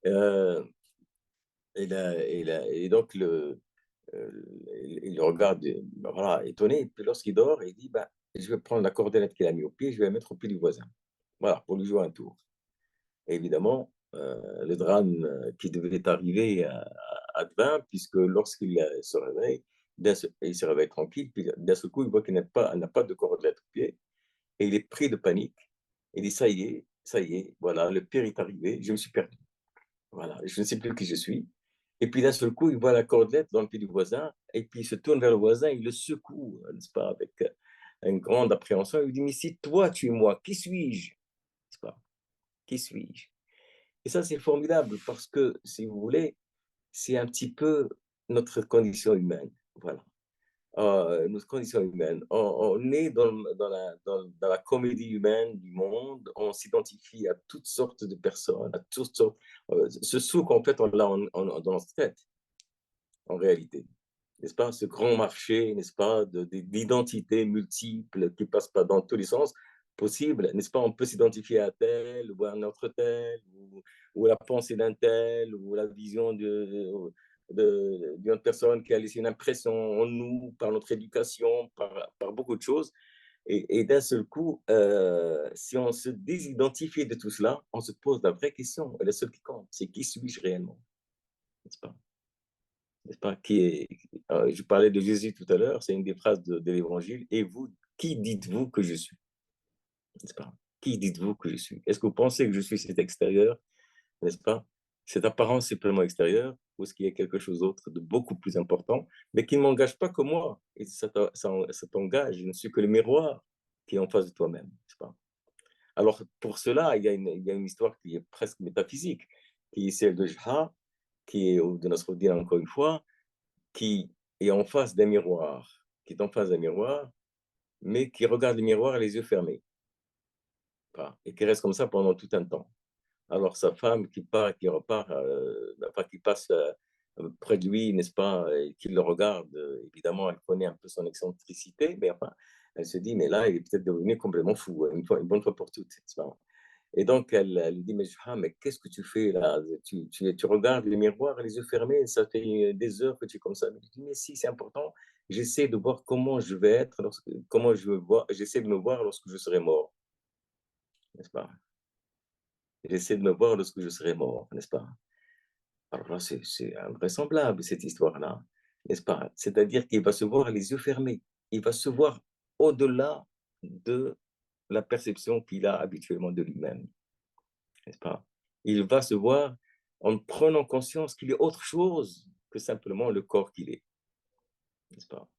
Euh, et donc, il regarde, ben voilà, étonné. Et puis lorsqu'il dort, il dit, bah, je vais prendre la cordelette qu'il a mis au pied, je vais la mettre au pied du voisin. Voilà, pour lui jouer un tour. Et évidemment, le drame qui devait arriver advint, puisque lorsqu'il se réveille, il se réveille tranquille, puis d'un seul coup, il voit qu'il n'a pas de cordelette au pied, et il est pris de panique. Il dit, ça y est, voilà, le pire est arrivé, je me suis perdu. Voilà, je ne sais plus qui je suis. Et puis d'un seul coup, il voit la cordelette dans le pied du voisin, et puis il se tourne vers le voisin, il le secoue, n'est-ce pas, avec une grande appréhension. Il lui dit, mais si toi tu es moi, qui suis-je? N'est-ce pas? Qui suis-je? Et ça, c'est formidable parce que, si vous voulez, c'est un petit peu notre condition humaine. Voilà. Notre condition humaine. On est dans la comédie humaine du monde. On s'identifie à toutes sortes de personnes, à toutes sortes. Ce souk, en fait, on l'a dans notre tête, en réalité. N'est-ce pas? Ce grand marché, n'est-ce pas, d'identités multiples qui passent pas dans tous les sens possibles, n'est-ce pas? On peut s'identifier à tel ou à un autre tel, ou la pensée d'un tel, ou la vision d'une personne qui a laissé une impression en nous par notre éducation, par beaucoup de choses. Et d'un seul coup, si on se désidentifie de tout cela, on se pose la vraie question, et la seule qui compte, c'est qui suis-je réellement, n'est-ce pas? N'est-ce pas? Je parlais de Jésus tout à l'heure, c'est une des phrases de l'Évangile. Et vous, qui dites-vous que je suis? N'est-ce pas? Qui dites-vous que je suis? Est-ce que vous pensez que je suis cet extérieur, n'est-ce pas? Cette apparence simplement extérieure, ou est-ce qu'il y a quelque chose d'autre de beaucoup plus important, mais qui ne m'engage pas que moi? Et ça t'engage, je ne suis que le miroir qui est en face de toi-même, n'est-ce pas? Alors, pour cela, il y a une histoire qui est presque métaphysique, qui est celle de Jha, ou de Nasruddin encore une fois, qui est en face d'un miroir, qui est en face d'un miroir, mais qui regarde le miroir les yeux fermés, voilà, et qui reste comme ça pendant tout un temps. Alors sa femme qui repart, enfin qui passe près de lui, n'est-ce pas, et qui le regarde, évidemment, elle connaît un peu son excentricité, mais enfin, elle se dit, mais là, il est peut-être devenu complètement fou, une bonne fois pour toutes, n'est-ce pas? Et donc, elle lui dit, mais, mais qu'est-ce que tu fais là? Tu regardes le miroir les yeux fermés, ça fait des heures que tu es comme ça. Elle dit, mais si, c'est important. J'essaie de voir comment je vais être, comment je veux voir, j'essaie de me voir lorsque je serai mort, n'est-ce pas? J'essaie de me voir lorsque je serai mort, n'est-ce pas? Alors là, c'est invraisemblable, cette histoire-là, n'est-ce pas? C'est-à-dire qu'il va se voir les yeux fermés. Il va se voir au-delà de la perception qu'il a habituellement de lui-même. N'est-ce pas? Il va se voir en prenant conscience qu'il est autre chose que simplement le corps qu'il est, n'est-ce pas?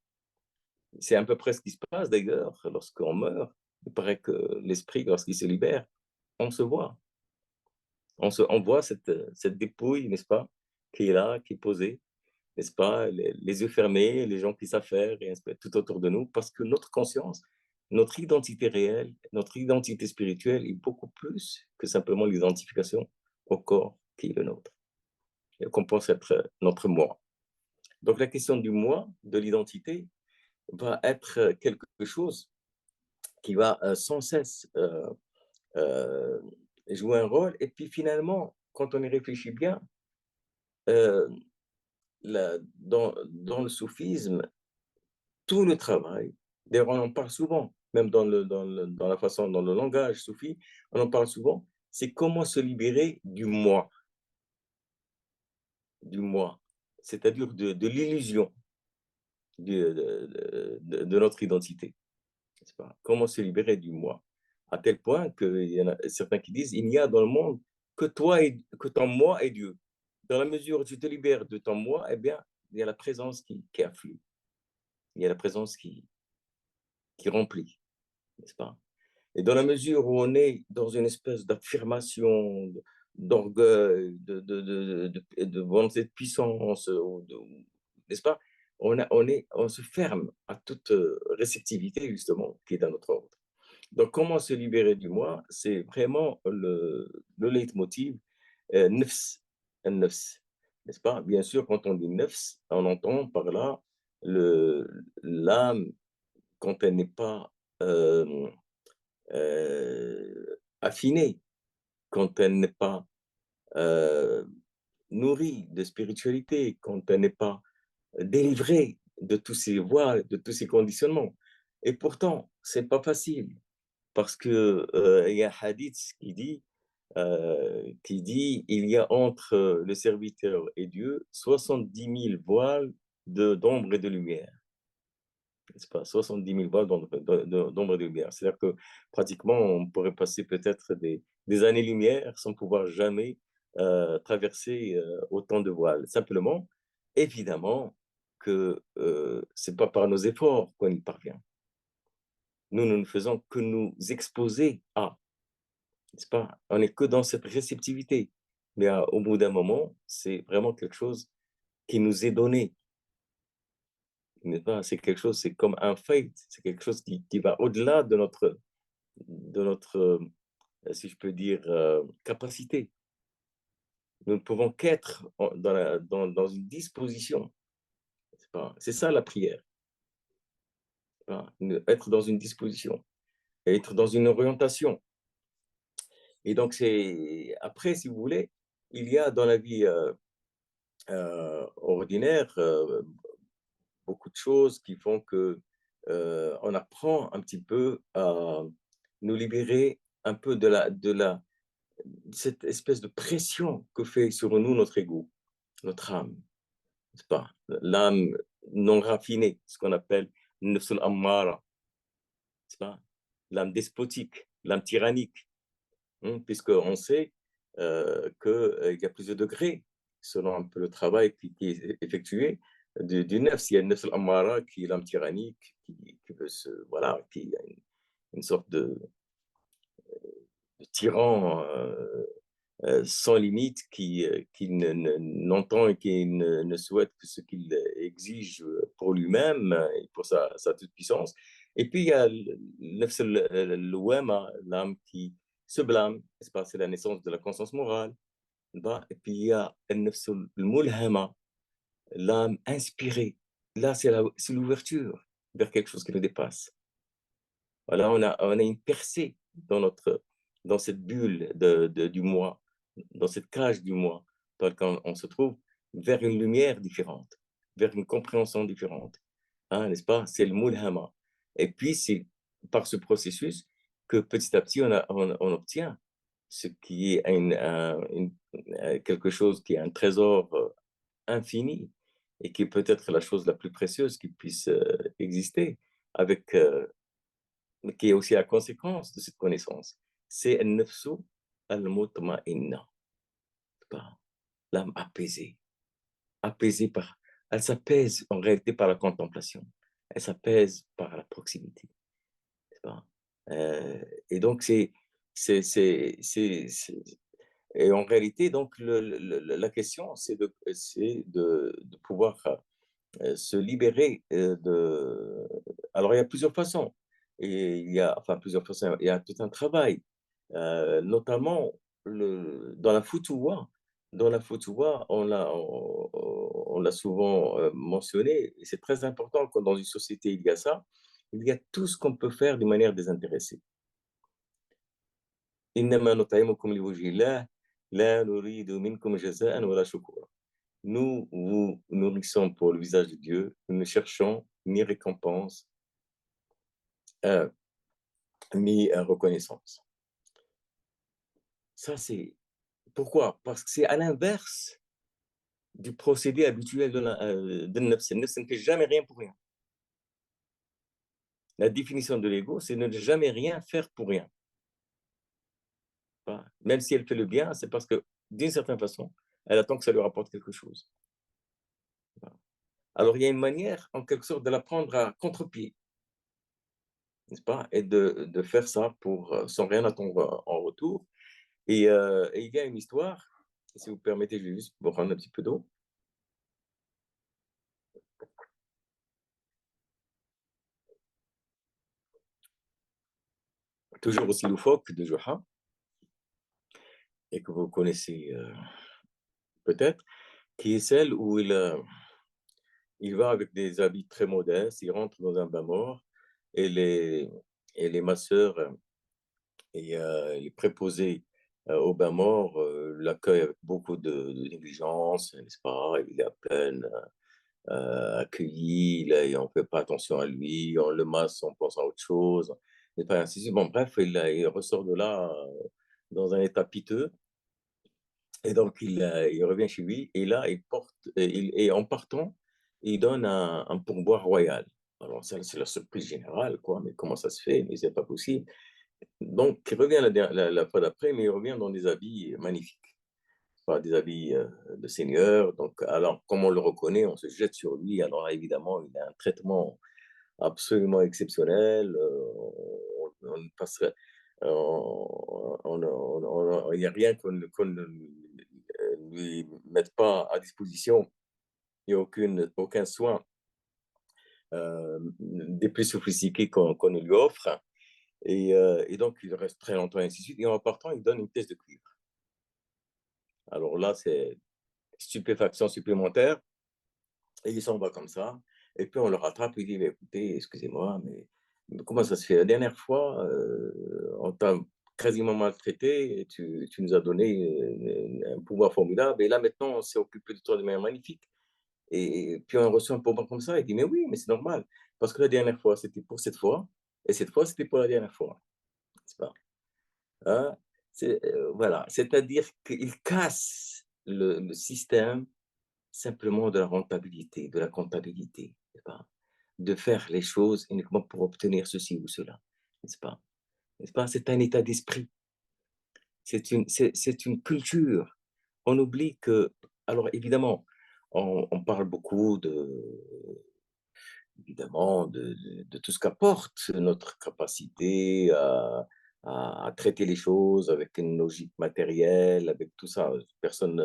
C'est à peu près ce qui se passe d'ailleurs lorsqu'on meurt. Il paraît que l'esprit, lorsqu'il se libère, on se voit. On voit cette dépouille, n'est-ce pas, qui est là, qui est posée, n'est-ce pas, les yeux fermés, les gens qui s'affairent et tout autour de nous, parce que notre conscience, notre identité réelle, notre identité spirituelle est beaucoup plus que simplement l'identification au corps qui est le nôtre, et qu'on pense être notre moi. Donc la question du moi, de l'identité, va être quelque chose qui va sans cesse euh, jouer un rôle. Et puis finalement, quand on y réfléchit bien, euh, dans le soufisme, tout le travail, d'ailleurs on en parle souvent, même dans la façon, dans le langage soufi, on en parle souvent, c'est comment se libérer du moi, c'est-à-dire de l'illusion de notre identité. N'est-ce pas? Comment se libérer du moi? À tel point qu'il y en a certains qui disent, il n'y a dans le monde que ton moi et Dieu. Dans la mesure où tu te libères de ton moi, eh bien, il y a la présence qui afflue. Il y a la présence qui remplit, n'est-ce pas? Et dans la mesure où on est dans une espèce d'affirmation, d'orgueil, de volonté de puissance, n'est-ce pas? On se ferme à toute réceptivité, justement, qui est dans notre ordre. Donc, comment se libérer du moi? C'est vraiment le leitmotiv, nefs, nefs, n'est-ce pas? Bien sûr, quand on dit nefs, on entend par là l'âme quand elle n'est pas affinée, quand elle n'est pas nourrie de spiritualité, quand elle n'est pas délivré de tous ces voiles, de tous ces conditionnements. Et pourtant, c'est pas facile parce que il y a un hadith qui dit il y a entre le serviteur et Dieu 70 000 voiles d'ombre et de lumière. C'est pas 70 000 voiles d'ombre et de lumière. C'est-à-dire que pratiquement, on pourrait passer peut-être des années-lumière sans pouvoir jamais traverser autant de voiles. Simplement, évidemment, que c'est pas par nos efforts qu'on y parvient. Nous ne faisons que nous exposer à, n'est-ce pas? On n'est que dans cette réceptivité. Mais au bout d'un moment, c'est vraiment quelque chose qui nous est donné. N'est-ce pas? C'est quelque chose, c'est comme un fait, c'est quelque chose qui va au-delà de notre, si je peux dire, capacité. Nous ne pouvons qu'être dans une disposition. C'est ça la prière. Être dans une disposition, être dans une orientation. Et donc, après, si vous voulez, il y a dans la vie ordinaire beaucoup de choses qui font que on apprend un petit peu à nous libérer un peu cette espèce de pression que fait sur nous notre ego, notre âme, n'est-ce pas? L'âme non raffinée, ce qu'on appelle nafs al-ammara, n'est-ce pas? L'âme despotique, l'âme tyrannique, puisqu'on sait qu'il y a plusieurs degrés selon un peu le travail qui est effectué du nefs. Il y a le nefs al-ammara qui est l'âme tyrannique, qui veut voilà, qui a une sorte de tyran sans limite qui n'entend et qui ne souhaite que ce qu'il exige pour lui-même et pour sa toute-puissance. Et puis, il y a l'âme qui se blâme, c'est la naissance de la conscience morale. Et puis, il y a l'âme inspirée. Là, c'est l'ouverture vers quelque chose qui nous dépasse. Voilà, on a une percée dans cette bulle du moi, dans cette cage du moi, dans laquelle on se trouve, vers une lumière différente, vers une compréhension différente. N'est-ce pas? C'est le mulhama. Et puis, c'est par ce processus que petit à petit, on obtient ce qui est quelque chose qui est un trésor infini et qui est peut-être la chose la plus précieuse qui puisse exister, avec qui est aussi la conséquence de cette connaissance. C'est al-nafsu al-mutma'inna, l'âme apaisée. Apaisée par... Elle s'apaise en réalité par la contemplation. Elle s'apaise par la proximité. Et donc, et en réalité, donc, la question, c'est de pouvoir se libérer de... Alors, il y a plusieurs façons. Et enfin, plusieurs façons. Il y a tout un travail, notamment dans la Futuwa. Dans la Futuwa, on l'a souvent mentionné, et c'est très important quand dans une société il y a ça, il y a tout ce qu'on peut faire de manière désintéressée. إنما نطعمكم لوجه الله لا نريد منكم جزاء ولا شكورا. Nous vous nourrissons pour le visage de Dieu, nous ne cherchons ni récompense, euh, ni reconnaissance. Ça, c'est pourquoi? Parce que c'est à l'inverse du procédé habituel de nefs. Le nefs ne fait jamais rien pour rien. La définition de l'ego, c'est ne jamais rien faire pour rien. Même si elle fait le bien, c'est parce que, d'une certaine façon, elle attend que ça lui rapporte quelque chose. Alors, il y a une manière, en quelque sorte, de la prendre à contre-pied, n'est-ce pas? Et de faire ça sans rien attendre en retour. Et il y a une histoire, si vous permettez, je vais juste vous prendre un petit peu d'eau. Toujours aussi loufoque de Joha, et que vous connaissez peut-être, qui est celle où il va avec des habits très modestes, il rentre dans un bain-mort, et les masseurs et les préposés au bain-mort l'accueillent avec beaucoup de négligence, n'est-ce pas? Il est à peine accueilli, et on ne fait pas attention à lui, on le masse, on pense à autre chose, et pas ainsi de suite. Bon, bref, il ressort de là dans un état piteux, et donc il revient chez lui, et là, et en partant, il donne un pourboire royal. Alors, ça, c'est la surprise générale, quoi. Mais comment ça se fait? Mais c'est pas possible. Donc, il revient la fois d'après, mais il revient dans des habits magnifiques, pas des habits de seigneur. Donc, alors, comme on le reconnaît, on se jette sur lui. Alors, là, évidemment, il a un traitement absolument exceptionnel. On ne passerait, il n'y a rien qu'on ne lui mette pas à disposition. Il n'y a aucun soin des plus sophistiqués qu'on ne lui offre. Et donc, il reste très longtemps, et ainsi de suite. Et en partant, il donne une pièce de cuivre. Alors là, c'est stupéfaction supplémentaire. Et il s'en va comme ça. Et puis, on le rattrape. Il dit, mais écoutez, excusez-moi, mais comment ça se fait? La dernière fois, on t'a quasiment maltraité. Et tu nous as donné un pouvoir formidable. Et là, maintenant, on s'est occupé de toi de manière magnifique. Et puis, on reçoit un pouvoir comme ça. Il dit, mais oui, mais c'est normal. Parce que la dernière fois, c'était pour cette fois. Et cette fois, c'était pour la dernière fois. C'est pas Hein? Voilà, c'est-à-dire qu'il casse le système simplement de la rentabilité, de la comptabilité, n'est-ce pas? De faire les choses uniquement pour obtenir ceci ou cela, n'est-ce pas? N'est-ce pas? C'est un état d'esprit, c'est une culture. On oublie que alors évidemment, on parle beaucoup évidemment de tout ce qu'apporte notre capacité à traiter les choses avec une logique matérielle, avec tout ça. Personne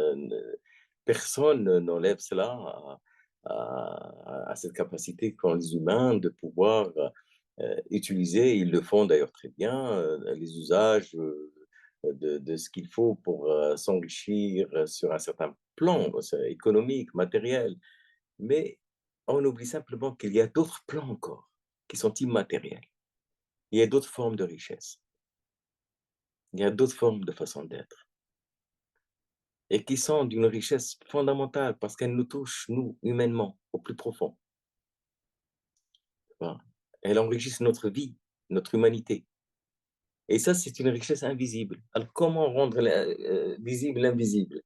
n'enlève cela à cette capacité qu'ont les humains de pouvoir utiliser, ils le font d'ailleurs très bien, les usages de ce qu'il faut pour s'enrichir sur un certain plan économique, matériel. Mais on oublie simplement qu'il y a d'autres plans encore qui sont immatériels. Il y a d'autres formes de richesse. Il y a d'autres formes de façon d'être et qui sont d'une richesse fondamentale parce qu'elles nous touchent, nous, humainement, au plus profond. Voilà. Elles enrichissent notre vie, notre humanité. Et ça, c'est une richesse invisible. Alors, comment rendre visible l'invisible?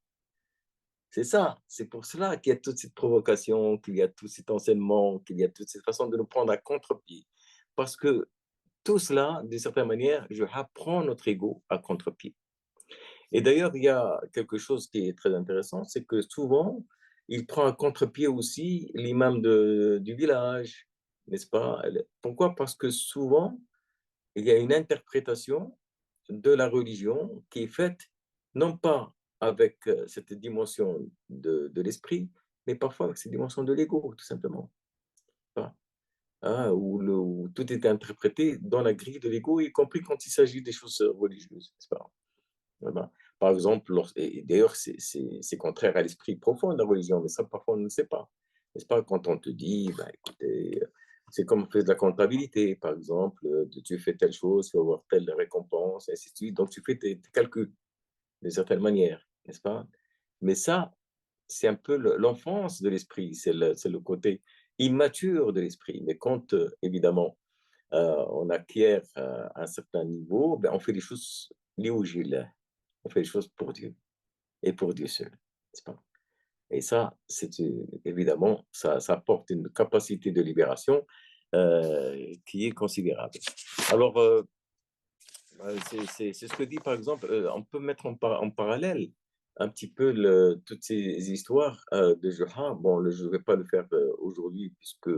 C'est ça. C'est pour cela qu'il y a toute cette provocation, qu'il y a tout cet enseignement, qu'il y a toute cette façon de nous prendre à contre-pied. Parce que tout cela, d'une certaine manière, je apprends notre ego à contre-pied. Et d'ailleurs, il y a quelque chose qui est très intéressant, c'est que souvent, il prend à contre-pied aussi l'imam du village, n'est-ce pas? Pourquoi? Parce que souvent, il y a une interprétation de la religion qui est faite non pas avec cette dimension de l'esprit, mais parfois avec cette dimension de l'ego, tout simplement. Hein, où tout est interprété dans la grille de l'ego, y compris quand il s'agit des choses religieuses, n'est-ce pas? Voilà. Par exemple, et d'ailleurs, c'est contraire à l'esprit profond de la religion, mais ça, parfois, on ne le sait pas. N'est-ce pas? Quand on te dit, bah, écoutez, c'est comme on fait de la comptabilité, par exemple, tu fais telle chose, tu vas avoir telle récompense, et ainsi de suite. Donc, tu fais tes calculs d'une certaine manière, n'est-ce pas? Mais ça, c'est un peu l'enfance de l'esprit, c'est le côté immature de l'esprit. Mais quand, évidemment, on acquiert un certain niveau, ben, on fait les choses liogil, on fait les choses pour Dieu et pour Dieu seul, n'est-ce pas? Et ça, évidemment, ça apporte une capacité de libération qui est considérable. Alors, c'est ce que dit, par exemple, on peut mettre en parallèle un petit peu toutes ces histoires de Joha. Bon, je ne vais pas le faire aujourd'hui, puisque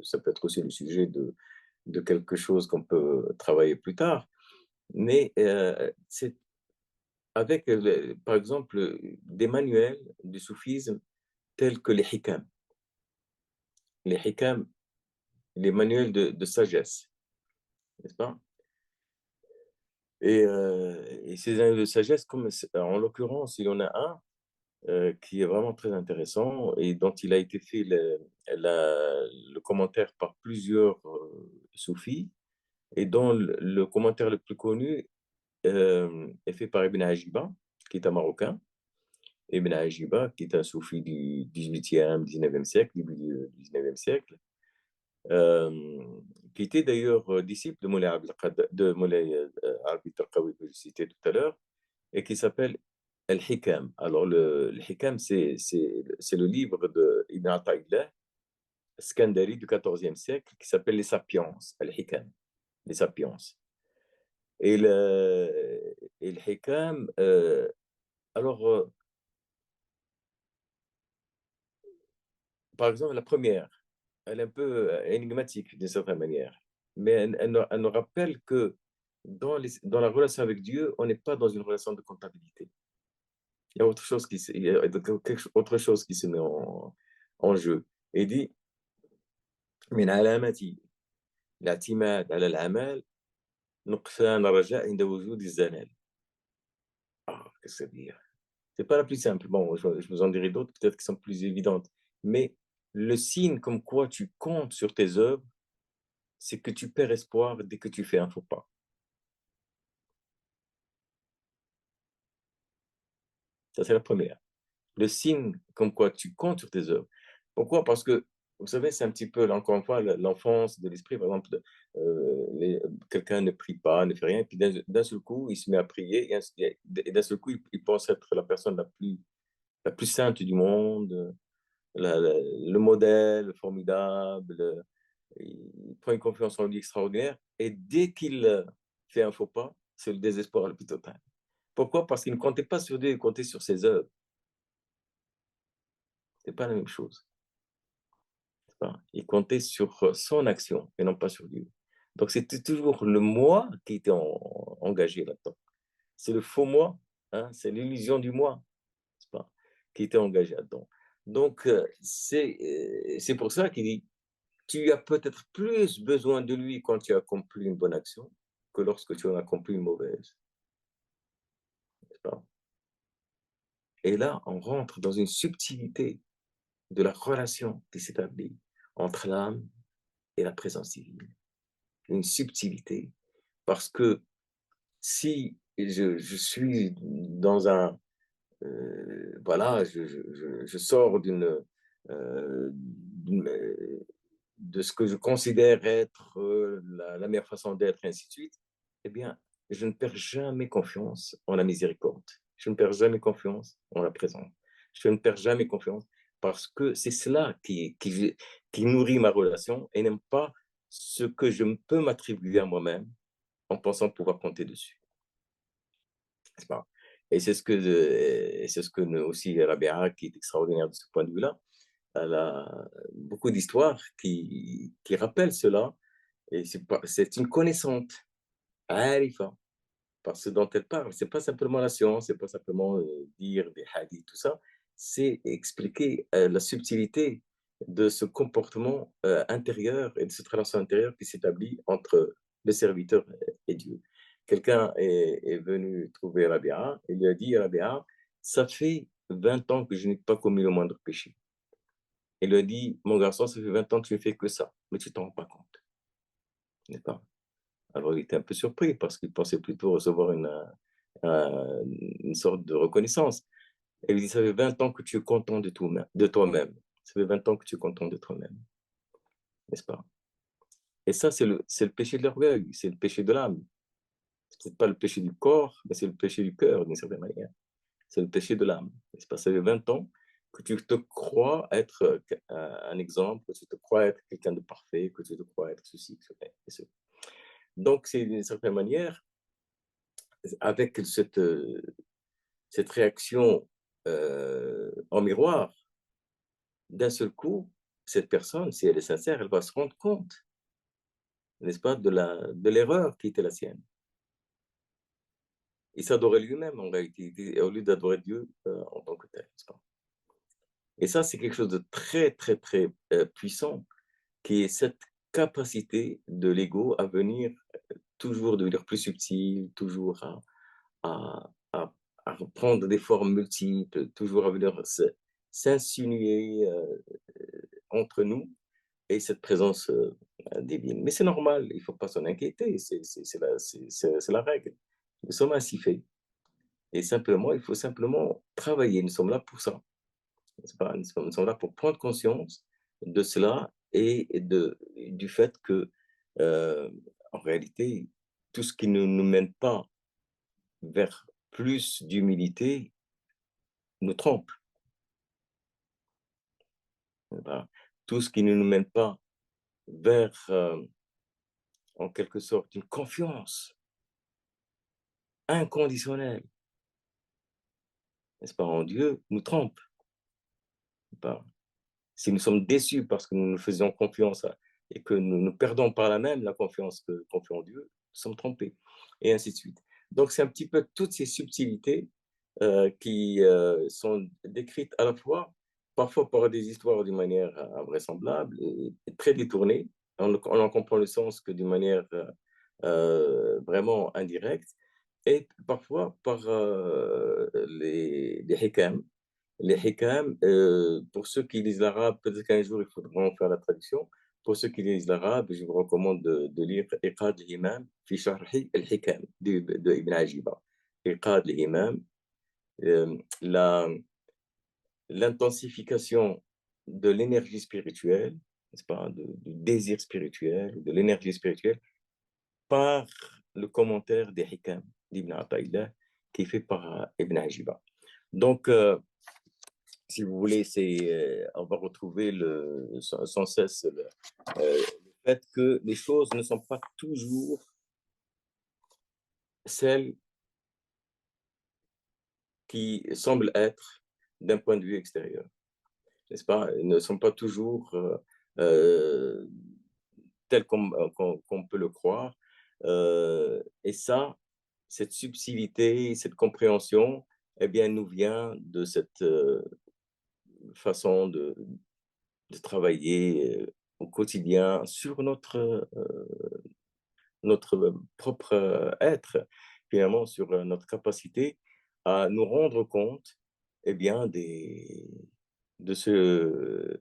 ça peut être aussi le sujet de quelque chose qu'on peut travailler plus tard. Mais c'est avec, par exemple, des manuels du soufisme tels que les hikam, les manuels de sagesse, n'est-ce pas? Et ces manuels de sagesse, en l'occurrence, il y en a un qui est vraiment très intéressant et dont il a été fait le commentaire par plusieurs soufis et dont le commentaire le plus connu est fait par Ibn Ajiba, qui est un Marocain. Ibn Ajiba, qui est un soufi du 18e, 19e siècle, début du 19e siècle, euh, qui était d'ailleurs disciple de Moulay de Moulay Arabi Tarqawi que je citais tout à l'heure, et qui s'appelle Al-Hikam. Alors, le Hikam, c'est le livre de Ibn Ata'illah, Skandari du 14e siècle, qui s'appelle Les Sapiens, Al-Hikam, Les Sapiens. Et le Hikam, alors, par exemple, la première, elle est un peu énigmatique d'une certaine manière, mais elle nous rappelle que dans la relation avec Dieu, on n'est pas dans une relation de comptabilité. Il y a autre chose il y a autre chose qui se met en jeu. Et il dit, من علامة الاعتماد على العمل نقصان الرجاء عند وجود الزلال. Ah, qu'est-ce que ça veut dire? C'est pas la plus simple. Bon, je vous en dirai d'autres, peut-être qui sont plus évidentes. Mais le signe comme quoi tu comptes sur tes œuvres, c'est que tu perds espoir dès que tu fais un faux pas. Ça, c'est la première. Le signe comme quoi tu comptes sur tes œuvres. Pourquoi? Parce que, vous savez, c'est un petit peu, encore une fois, l'enfance de l'esprit. Par exemple, quelqu'un ne prie pas, ne fait rien, et puis d'un seul coup, il se met à prier, et d'un seul coup, il pense être la personne la plus sainte du monde, le modèle formidable, il prend une confiance en lui extraordinaire, et dès qu'il fait un faux pas, c'est le désespoir le plus total. Pourquoi? Parce qu'il ne comptait pas sur Dieu, il comptait sur ses œuvres. C'est pas la même chose. Il comptait sur son action et non pas sur Dieu. Donc c'était toujours le moi qui était engagé là-dedans. C'est le faux moi, hein, c'est l'illusion du moi, n'est-ce pas, qui était engagé là-dedans. Donc c'est pour ça qu'il dit, tu as peut-être plus besoin de lui quand tu as accompli une bonne action que lorsque tu en as accompli une mauvaise. N'est-ce pas? Et là, on rentre dans une subtilité de la relation qui s'établit entre l'âme et la présence divine. Une subtilité. Parce que si je suis dans un... voilà, je sors de ce que je considère être la meilleure façon d'être, et ainsi de suite, eh bien, je ne perds jamais confiance en la miséricorde. Je ne perds jamais confiance en la présence. Je ne perds jamais confiance parce que c'est cela qui nourrit ma relation et n'aime pas ce que je peux m'attribuer à moi-même en pensant pouvoir compter dessus. N'est-ce pas? Et c'est ce que aussi Rabia, qui est extraordinaire de ce point de vue-là, elle a beaucoup d'histoires qui rappellent cela. Et c'est une connaissante, Arifa, parce que dont elle parle. C'est pas simplement la science, c'est pas simplement dire des hadiths, tout ça. C'est expliquer la subtilité de ce comportement intérieur et de cette relation intérieure qui s'établit entre le serviteur et Dieu. Quelqu'un est venu trouver Rabia et lui a dit, Rabia, ça fait 20 ans que je n'ai pas commis le moindre péché. Il lui a dit, mon garçon, ça fait 20 ans que tu ne fais que ça, mais tu t'en rends pas compte. N'est-ce pas? Alors il était un peu surpris parce qu'il pensait plutôt recevoir une sorte de reconnaissance. Et il dit, ça fait 20 ans que tu es content de toi-même. Ça fait 20 ans que tu es content de toi-même. N'est-ce pas? Et ça, c'est le péché de l'orgueil, c'est le péché de l'âme. C'est peut-être pas le péché du corps, mais c'est le péché du cœur, d'une certaine manière. C'est le péché de l'âme. N'est-ce pas? Ça fait 20 ans que tu te crois être un exemple, que tu te crois être quelqu'un de parfait, que tu te crois être ceci, cela et cela. Donc, c'est d'une certaine manière, avec cette réaction en miroir, d'un seul coup, cette personne, si elle est sincère, elle va se rendre compte, n'est-ce pas, de l'erreur qui était la sienne. Il s'adorait lui-même en réalité, au lieu d'adorer Dieu en tant que tel, n'est-ce pas? Et ça, c'est quelque chose de très, très, très puissant, qui est cette capacité de l'ego à venir toujours devenir plus subtil, toujours à, à, à reprendre des formes multiples, toujours à venir s'insinuer entre nous et cette présence divine. Mais c'est normal, il ne faut pas s'en inquiéter, c'est la règle. Nous sommes ainsi faits. Et simplement, il faut simplement travailler. Nous sommes là pour ça, n'est-ce pas? Nous sommes là pour prendre conscience de cela et du fait que, heu, en réalité, tout ce qui ne nous mène pas vers plus d'humilité nous trompe. Voilà. Tout ce qui ne nous mène pas vers, en quelque sorte, une confiance inconditionnelle, n'est-ce pas, en Dieu, nous trompe, n'est-ce pas? Si nous sommes déçus parce que nous nous faisions confiance et que nous perdons par là même la confiance qu'on fait en Dieu, nous sommes trompés, et ainsi de suite. Donc c'est un petit peu toutes ces subtilités qui sont décrites à la fois, parfois par des histoires d'une manière invraisemblable et très détournée. On en comprend le sens que d'une manière vraiment indirecte, et parfois par les hikam. Les hikam, pour ceux qui lisent l'arabe, peut-être qu'un jour il faudra en faire la traduction. Pour ceux qui lisent l'arabe, je vous recommande de lire Iqad al-Imam fi Sharhi al-Hikam de Ibn Ajiba. Iqad al-Imam, la l'intensification de l'énergie spirituelle, n'est-ce pas, du désir spirituel, de l'énergie spirituelle, par le commentaire des Hikam d'Ibn Ata'illah, qui est fait par Ibn Ajiba. Donc, si vous voulez, on va retrouver sans cesse le fait que les choses ne sont pas toujours celles qui semblent être d'un point de vue extérieur, n'est-ce pas? Elles ne sont pas toujours euh, telles qu'on peut le croire. Et ça, cette subtilité, cette compréhension, eh bien, nous vient de cette façon de travailler au quotidien sur notre propre être, finalement, sur notre capacité à nous rendre compte, eh bien, de ce,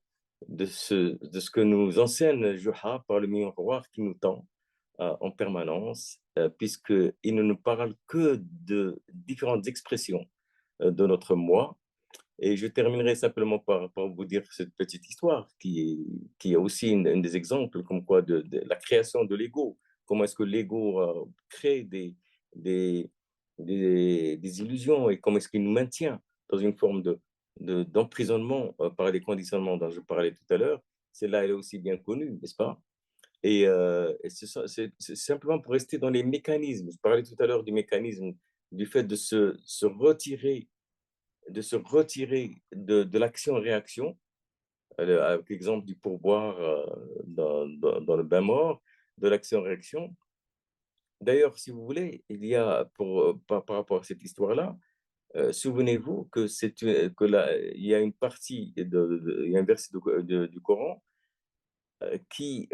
de ce que nous enseigne Juha par le miroir qui nous tend en permanence, puisqu'il ne nous parle que de différentes expressions de notre moi. Et je terminerai simplement par vous dire cette petite histoire qui est aussi un des exemples comme quoi de la création de l'ego. Comment est-ce que l'ego crée des, des illusions et comment est-ce qu'il nous maintient dans une forme d'emprisonnement par les conditionnements dont je parlais tout à l'heure. Celle-là, elle est aussi bien connue, n'est-ce pas? Et c'est simplement pour rester dans les mécanismes. Je parlais tout à l'heure du mécanisme, du fait de se retirer de l'action-réaction, avec l'exemple du pourboire dans le bain mort, de l'action-réaction. D'ailleurs, si vous voulez, il y a, par rapport à cette histoire-là, souvenez-vous il y a une partie, il y a un verset du Coran qui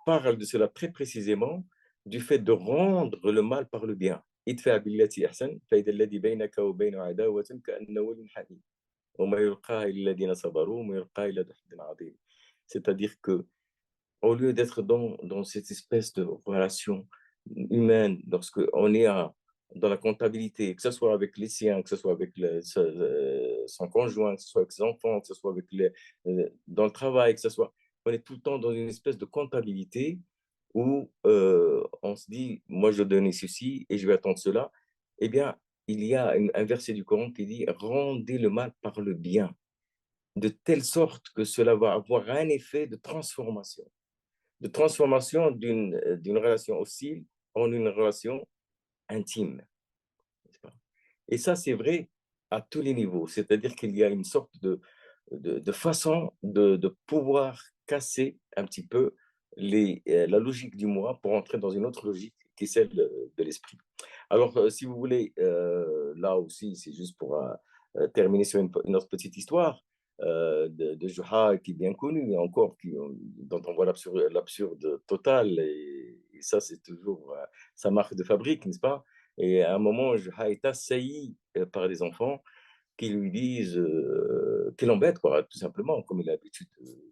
parle de cela très précisément, du fait de rendre le mal par le bien. idfa billati ahsan, fa idha alladhi baynaka wa baynahu adawatun ka'annahu waliyyun hamim. C'est-à-dire que au lieu d'être dans cette espèce de relation humaine, lorsque on est dans la comptabilité, que ce soit avec les siens, que ce soit avec son conjoint, que ce soit avec ses enfants, que ce soit dans le travail, que ce soit, on est tout le temps dans une espèce de comptabilité où on se dit, moi je donne ceci et je vais attendre cela. Eh bien, il y a un verset du Coran qui dit, rendez le mal par le bien, de telle sorte que cela va avoir un effet de transformation d'une relation hostile en une relation intime, n'est-ce pas? Et ça, c'est vrai à tous les niveaux. C'est-à-dire qu'il y a une sorte de façon de pouvoir casser un petit peu la logique du moi pour entrer dans une autre logique qui est celle de l'esprit. Alors, si vous voulez, là aussi, c'est juste pour terminer sur une autre petite histoire de Juha qui est bien connue, et encore dont on voit l'absurde total, et ça, c'est toujours sa marque de fabrique, n'est-ce pas? Et à un moment, Juha est assailli par des enfants qui lui disent, qui l'embêtent, quoi, tout simplement, comme il a l'habitude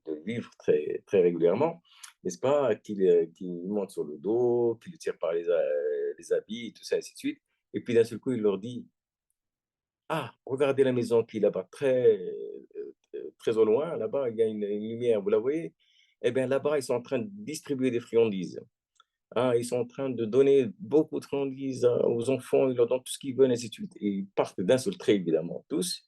de le vivre très, très régulièrement, n'est-ce pas? Qui lui monte sur le dos, qui lui tire par les habits, et tout ça, ainsi de suite. Et puis d'un seul coup, il leur dit, Ah, regardez la maison qui est là-bas, très au loin, là-bas, il y a une lumière, vous la voyez? Eh bien, là-bas, ils sont en train de distribuer des friandises. Ah, ils sont en train de donner beaucoup de friandises aux enfants, ils leur donnent tout ce qu'ils veulent, ainsi de suite. Et ils partent d'un seul trait, évidemment, tous.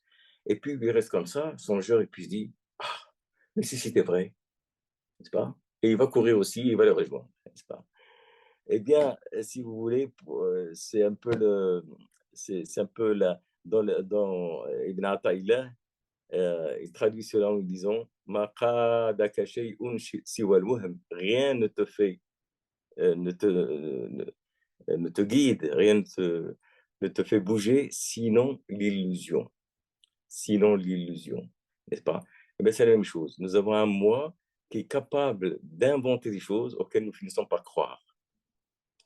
Et puis, il reste comme ça, songeur, et puis il se dit, ah, mais si c'était vrai, n'est-ce pas? Et il va courir aussi, il va les rejoindre, n'est-ce pas? Eh bien, si vous voulez, c'est un peu c'est un peu dans Ibn Ata'illah, il traduit cela en disant: «Ma qadaka shay'un siwa al-wahm», rien ne te fait, ne te guide, rien ne te fait bouger sinon l'illusion, n'est-ce pas? Eh bien, c'est la même chose. Nous avons un moi qui est capable d'inventer des choses auxquelles nous finissons par croire,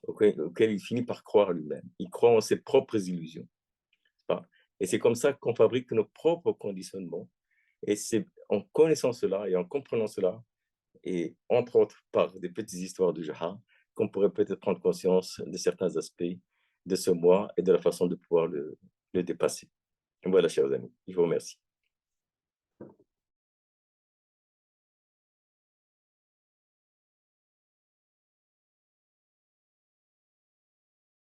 auquel il finit par croire lui-même. Il croit en ses propres illusions, n'est-ce pas? Et c'est comme ça qu'on fabrique nos propres conditionnements. Et c'est en connaissant cela et en comprenant cela, et entre autres par des petites histoires de Jaha, qu'on pourrait peut-être prendre conscience de certains aspects de ce moi et de la façon de pouvoir le dépasser. Voilà, chers amis, je vous remercie.